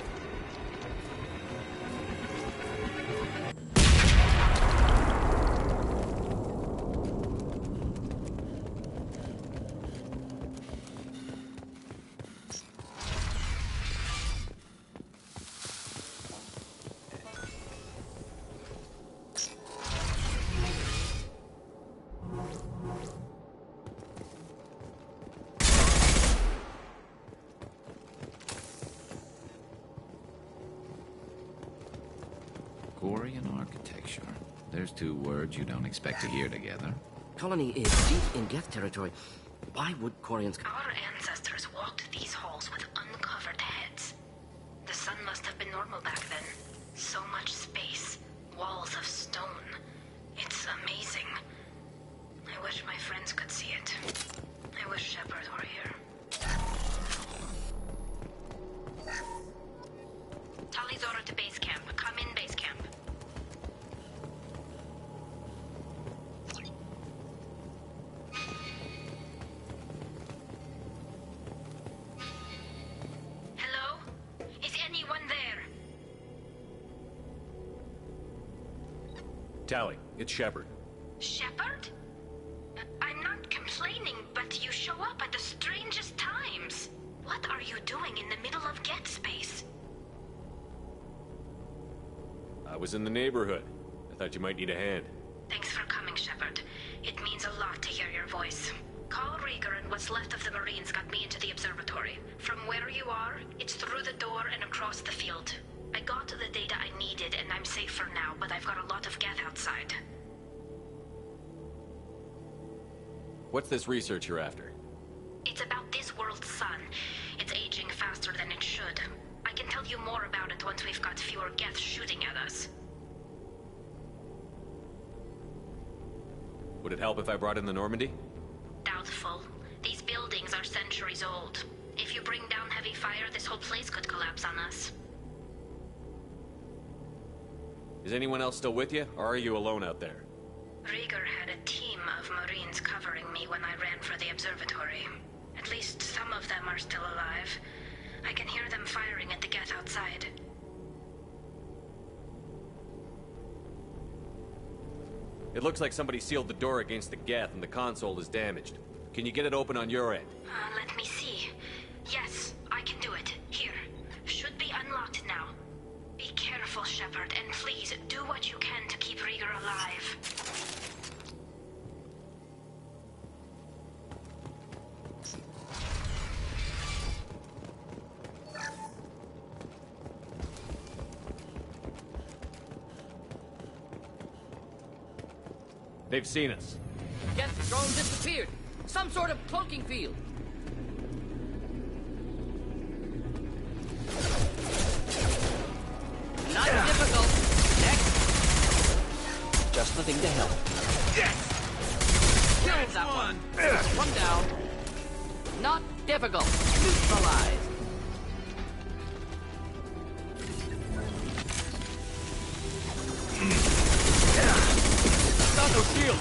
Quarian architecture. There's two words you don't expect to hear together. Colony is deep in Geth territory. Why would Quarians... Our ancestors walked these halls with uncovered heads. The sun must have been normal back then. So much space. Walls of stone. It's amazing. I wish my friends could see it. I wish Shepard were here. Tali's order to base camp. Come in base camp. Hello? Is anyone there? Tali, it's Shepard. Shepard? I'm not complaining, but you show up at the strangest times. What are you doing in the middle of Geth space? I was in the neighborhood. I thought you might need a hand. Thanks for coming, Shepard. It means a lot to hear your voice. Carl Rieger and what's left of the Marines got me into the observatory. From where you are, it's through the door and across the field. I got to the data I needed and I'm safe for now, but I've got a lot of Geth outside. What's this research you're after? It's about this world's sun. It's aging faster than it should. I can tell you more about it once we've got fewer Geth shooting at us. Would it help if I brought in the Normandy? Doubtful. These buildings are centuries old. If you bring down heavy fire, this whole place could collapse on us. Is anyone else still with you, or are you alone out there? Rieger had a team of Marines covering me when I ran for the observatory. At least some of them are still alive. I can hear them firing at the Geth outside. It looks like somebody sealed the door against the Geth and the console is damaged. Can you get it open on your end? Let me see. Yes, I can do it. Here. Should be unlocked now. Be careful, Shepard, and please do what you can to keep Rieger alive. They've seen us. Geth drone disappeared. Some sort of cloaking field. Not difficult. Next. Just the thing to help. Yes! Kills that one. One down. Not difficult. Neutralized. Got no shield.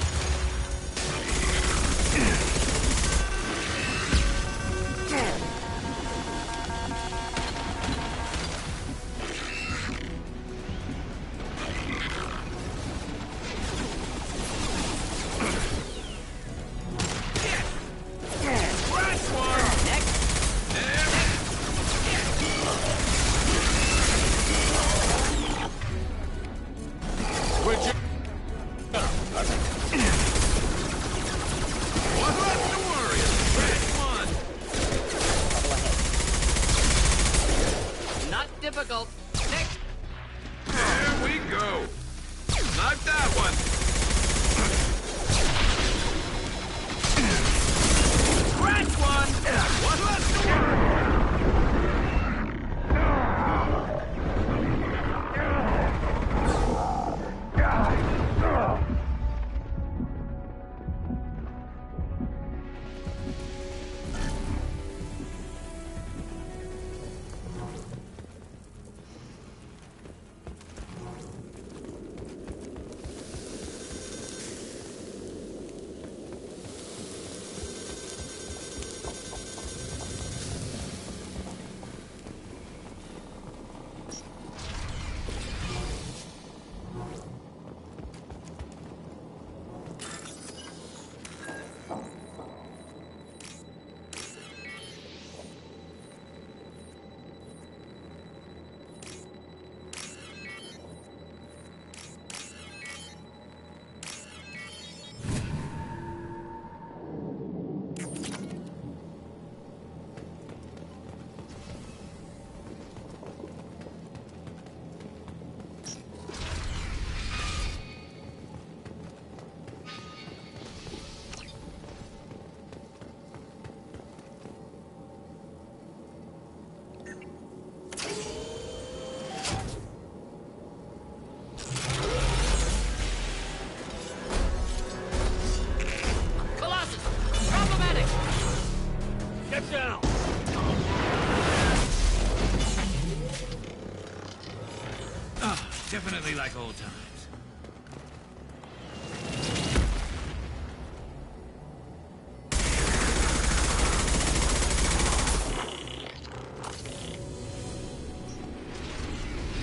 like old times.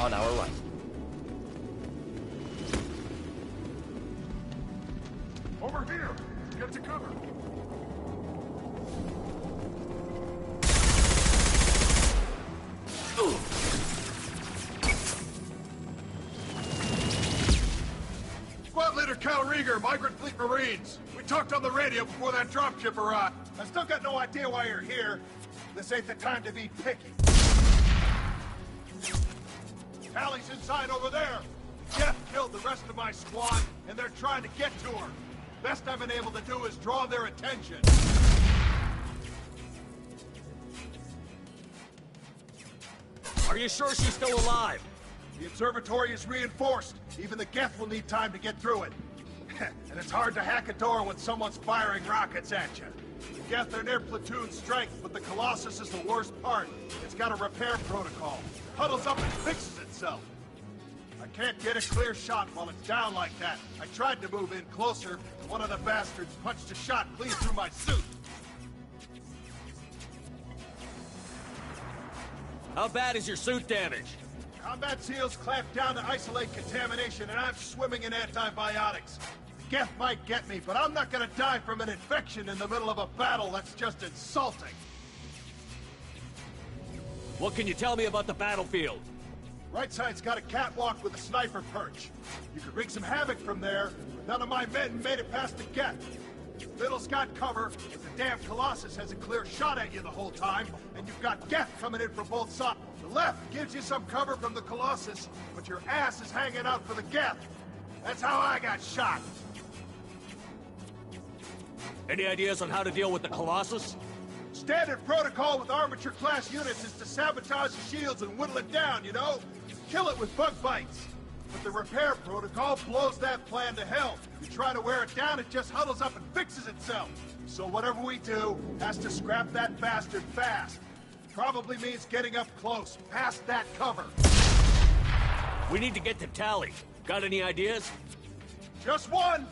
On our right. Over here! Get to cover! Squad leader Cal Rieger, Migrant Fleet Marines. We talked on the radio before that dropship arrived. I still got no idea why you're here. This ain't the time to be picky. Allie's inside over there. Jeff killed the rest of my squad, and they're trying to get to her. Best I've been able to do is draw their attention. Are you sure she's still alive? The observatory is reinforced. Even the Geth will need time to get through it. And it's hard to hack a door when someone's firing rockets at you. The Geth are near platoon strength, but the Colossus is the worst part. It's got a repair protocol. Huddles up and fixes itself. I can't get a clear shot while it's down like that. I tried to move in closer, but one of the bastards punched a shot clean through my suit. How bad is your suit damaged? Combat SEALs clamped down to isolate contamination, and I'm swimming in antibiotics. The Geth might get me, but I'm not gonna die from an infection in the middle of a battle. That's just insulting. What can you tell me about the battlefield? Right side's got a catwalk with a sniper perch. You could wreak some havoc from there, but none of my men made it past the Geth. Middle's got cover, but the damn Colossus has a clear shot at you the whole time, and you've got Geth coming in from both sides. The left gives you some cover from the Colossus, but your ass is hanging out for the Geth. That's how I got shot. Any ideas on how to deal with the Colossus? Standard protocol with armature-class units is to sabotage the shields and whittle it down, you know? Kill it with bug bites. But the repair protocol blows that plan to hell. You try to wear it down, it just huddles up and fixes itself. So whatever we do has to scrap that bastard fast. Probably means getting up close, past that cover. We need to get to Tali. Got any ideas? Just one!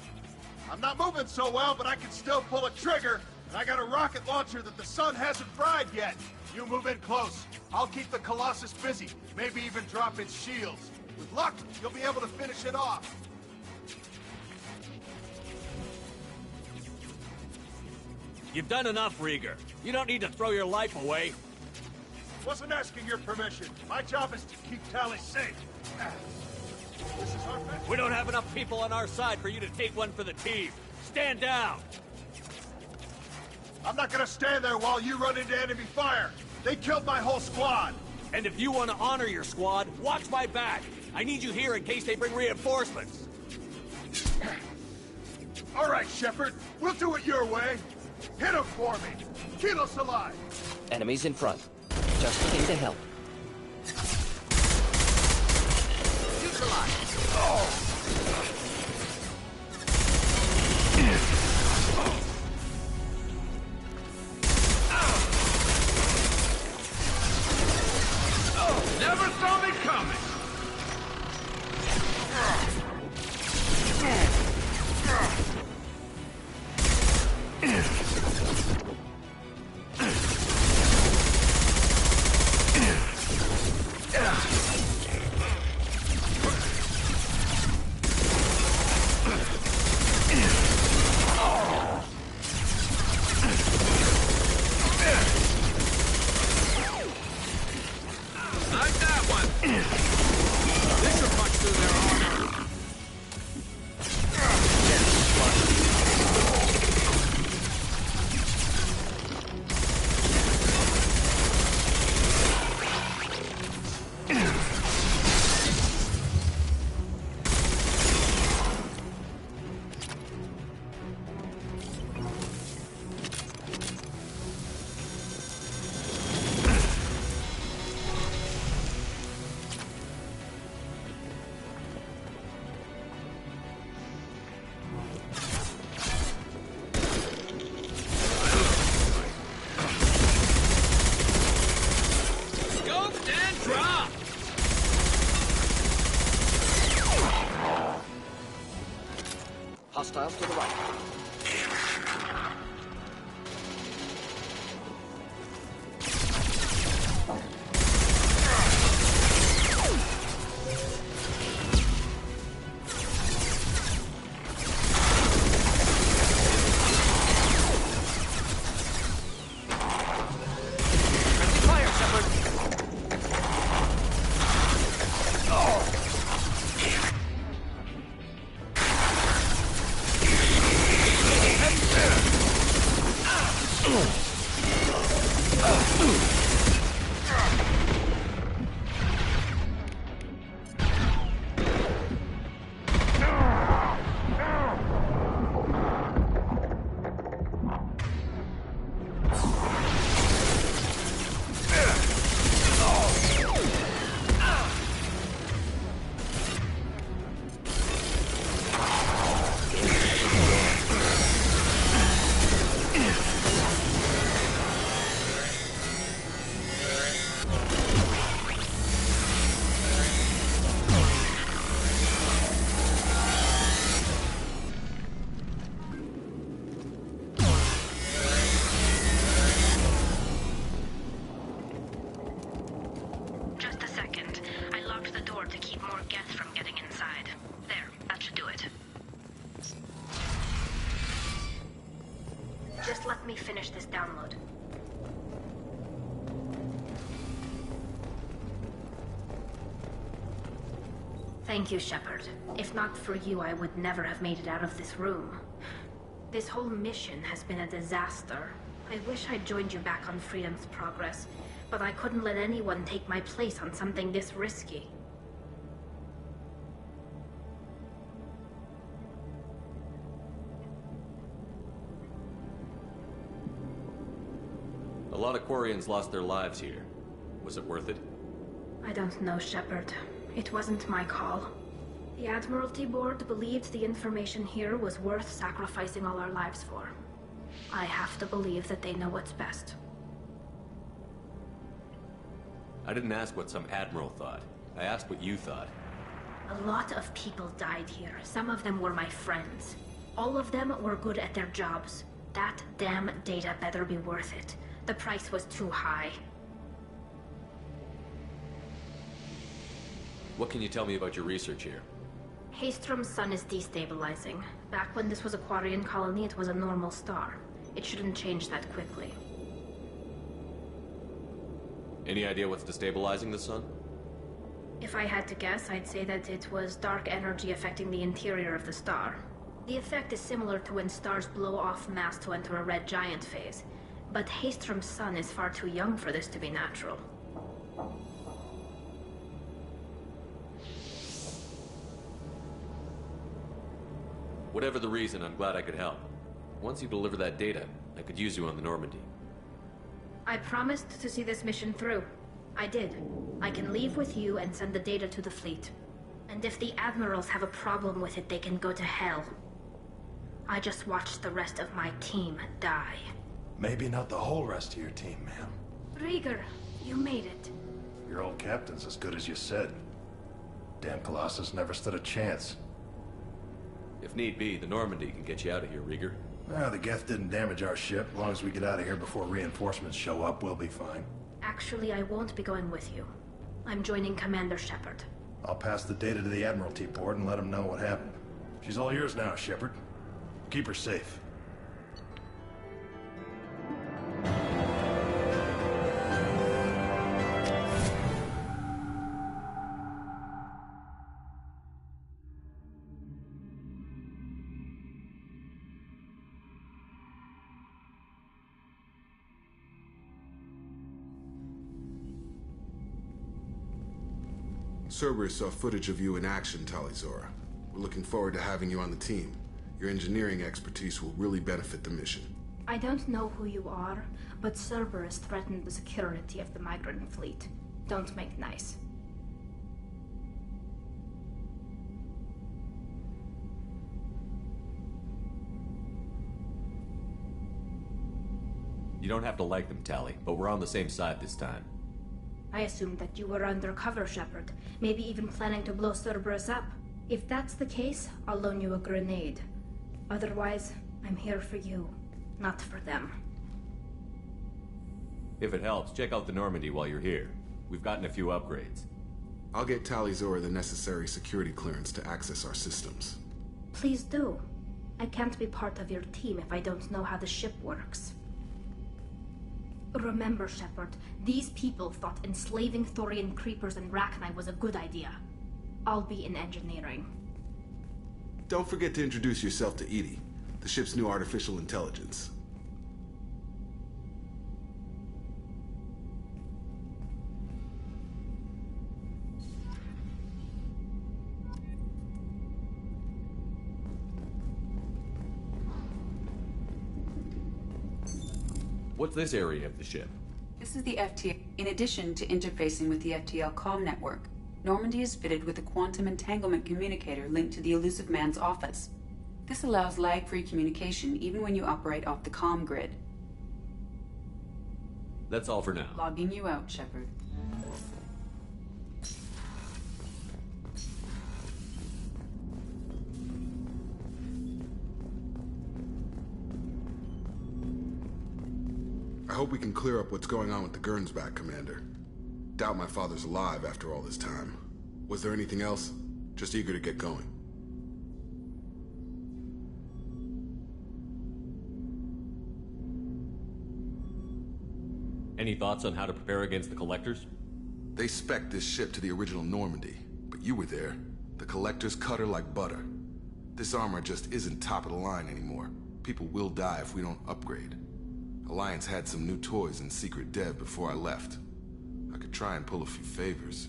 I'm not moving so well, but I can still pull a trigger. And I got a rocket launcher that the sun hasn't fried yet. You move in close. I'll keep the Colossus busy. Maybe even drop its shields. With luck, you'll be able to finish it off. You've done enough, Rieger. You don't need to throw your life away. Wasn't asking your permission. My job is to keep Tali safe. This is our best. We don't have enough people on our side for you to take one for the team. Stand down! I'm not gonna stand there while you run into enemy fire. They killed my whole squad. And if you want to honor your squad, watch my back. I need you here in case they bring reinforcements. All right, Shepard. We'll do it your way. Hit him for me. Keep us alive. Enemies in front. Just came to help. Neutralize. Oh! Never saw me coming! Just let me finish this download. Thank you, Shepard. If not for you, I would never have made it out of this room. This whole mission has been a disaster. I wish I'd joined you back on Freedom's Progress, but I couldn't let anyone take my place on something this risky. A lot of Quarians lost their lives here. Was it worth it? I don't know, Shepard. It wasn't my call. The Admiralty Board believed the information here was worth sacrificing all our lives for. I have to believe that they know what's best. I didn't ask what some admiral thought. I asked what you thought. A lot of people died here. Some of them were my friends. All of them were good at their jobs. That damn data better be worth it. The price was too high. What can you tell me about your research here? Haystrom's sun is destabilizing. Back when this was a Quarian colony, it was a normal star. It shouldn't change that quickly. Any idea what's destabilizing the sun? If I had to guess, I'd say that it was dark energy affecting the interior of the star. The effect is similar to when stars blow off mass to enter a red giant phase. But Haystrom's sun is far too young for this to be natural. Whatever the reason, I'm glad I could help. Once you deliver that data, I could use you on the Normandy. I promised to see this mission through. I did. I can leave with you and send the data to the fleet. And if the admirals have a problem with it, they can go to hell. I just watched the rest of my team die. Maybe not the whole rest of your team, ma'am. Rieger, you made it. Your old captain's as good as you said. Damn Colossus never stood a chance. If need be, the Normandy can get you out of here, Rieger. The Geth didn't damage our ship. As long as we get out of here before reinforcements show up, we'll be fine. Actually, I won't be going with you. I'm joining Commander Shepard. I'll pass the data to the Admiralty Board and let them know what happened. She's all yours now, Shepard. Keep her safe. Cerberus saw footage of you in action, Tali'Zorah. We're looking forward to having you on the team. Your engineering expertise will really benefit the mission. I don't know who you are, but Cerberus threatened the security of the migrant fleet. Don't make nice. You don't have to like them, Tali, but we're on the same side this time. I assumed that you were undercover, Shepard. Maybe even planning to blow Cerberus up. If that's the case, I'll loan you a grenade. Otherwise, I'm here for you, not for them. If it helps, check out the Normandy while you're here. We've gotten a few upgrades. I'll get Tali'Zorah the necessary security clearance to access our systems. Please do. I can't be part of your team if I don't know how the ship works. Remember, Shepard, these people thought enslaving Thorian creepers and Rachni was a good idea. I'll be in engineering. Don't forget to introduce yourself to EDI, the ship's new artificial intelligence. What's this area of the ship? This is the FTL. In addition to interfacing with the FTL comm network, Normandy is fitted with a quantum entanglement communicator linked to the Elusive Man's office. This allows lag-free communication even when you operate off the comm grid. That's all for now. Logging you out, Shepard. I hope we can clear up what's going on with the Gernsback, Commander. Doubt my father's alive after all this time. Was there anything else? Just eager to get going. Any thoughts on how to prepare against the Collectors? They spec'd this ship to the original Normandy, but you were there. The Collectors cut her like butter. This armor just isn't top of the line anymore. People will die if we don't upgrade. Alliance had some new toys in secret dev before I left. I could try and pull a few favors.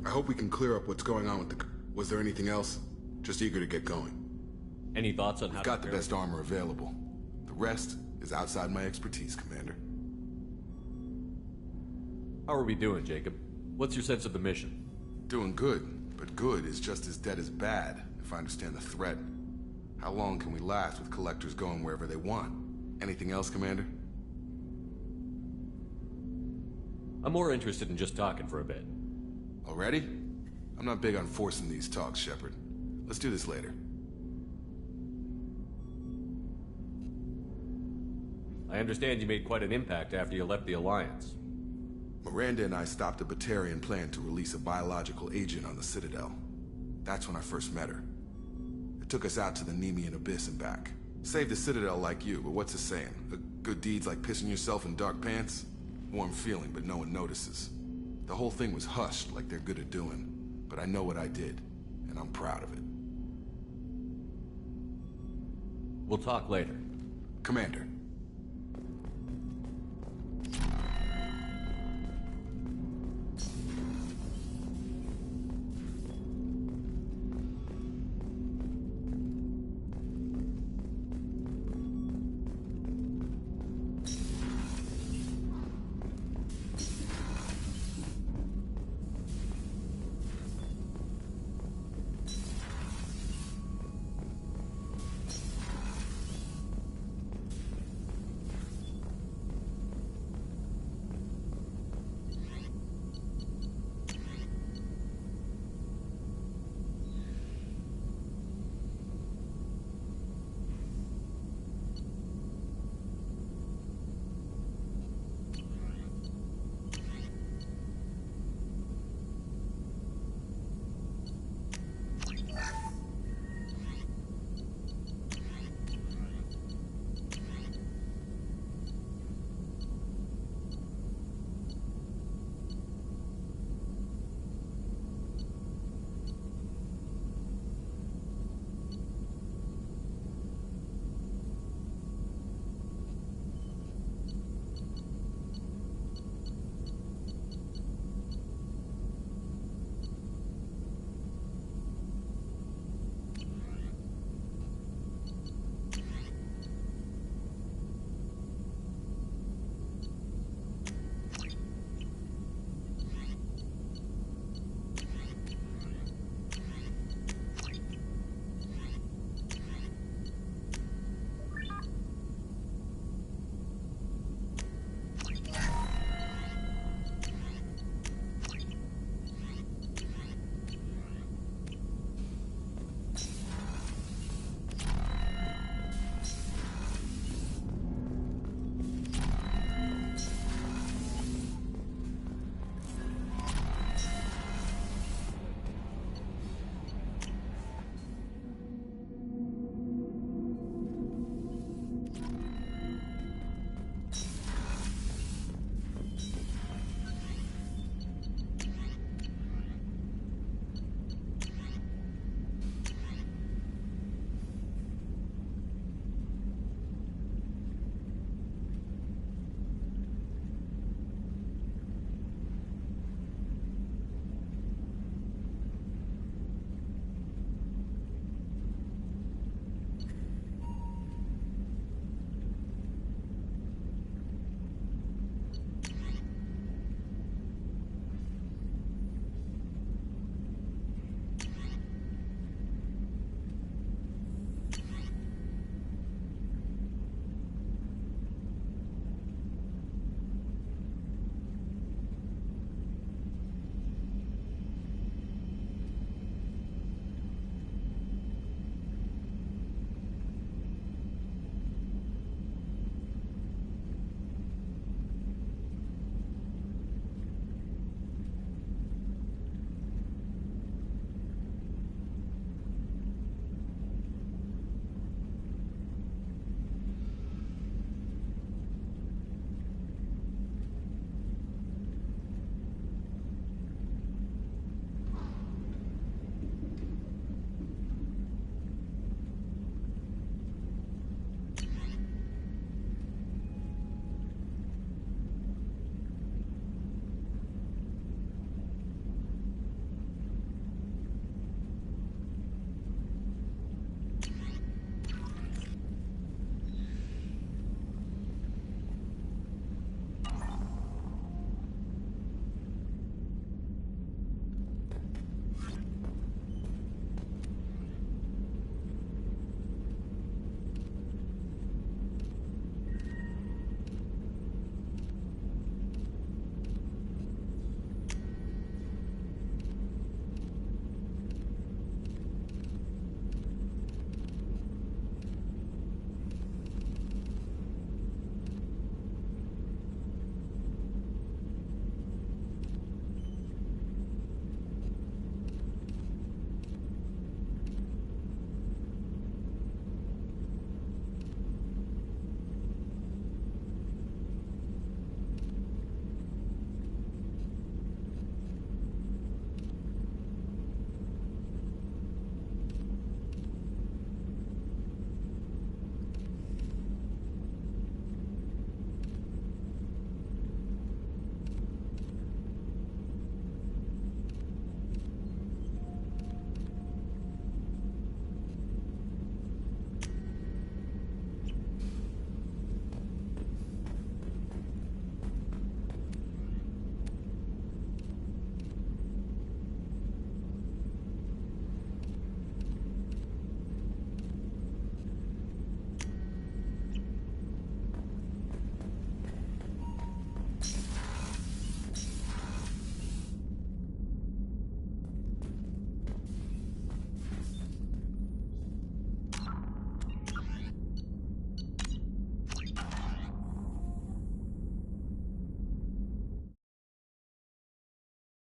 I hope we can clear up what's going on with the... Was there anything else? Just eager to get going. Any thoughts on how We've got the best armor available. The rest is outside my expertise, Commander. How are we doing, Jacob? What's your sense of the mission? Doing good, but good is just as dead as bad, if I understand the threat. How long can we last with Collectors going wherever they want? Anything else, Commander? I'm more interested in just talking for a bit. Already? I'm not big on forcing these talks, Shepard. Let's do this later. I understand you made quite an impact after you left the Alliance. Miranda and I stopped a Batarian plan to release a biological agent on the Citadel. That's when I first met her. It took us out to the Nemean Abyss and back. Saved the Citadel like you, but what's the saying? A good deed's like pissing yourself in dark pants? Warm feeling, but no one notices. The whole thing was hushed like they're good at doing. But I know what I did, and I'm proud of it. We'll talk later. Commander.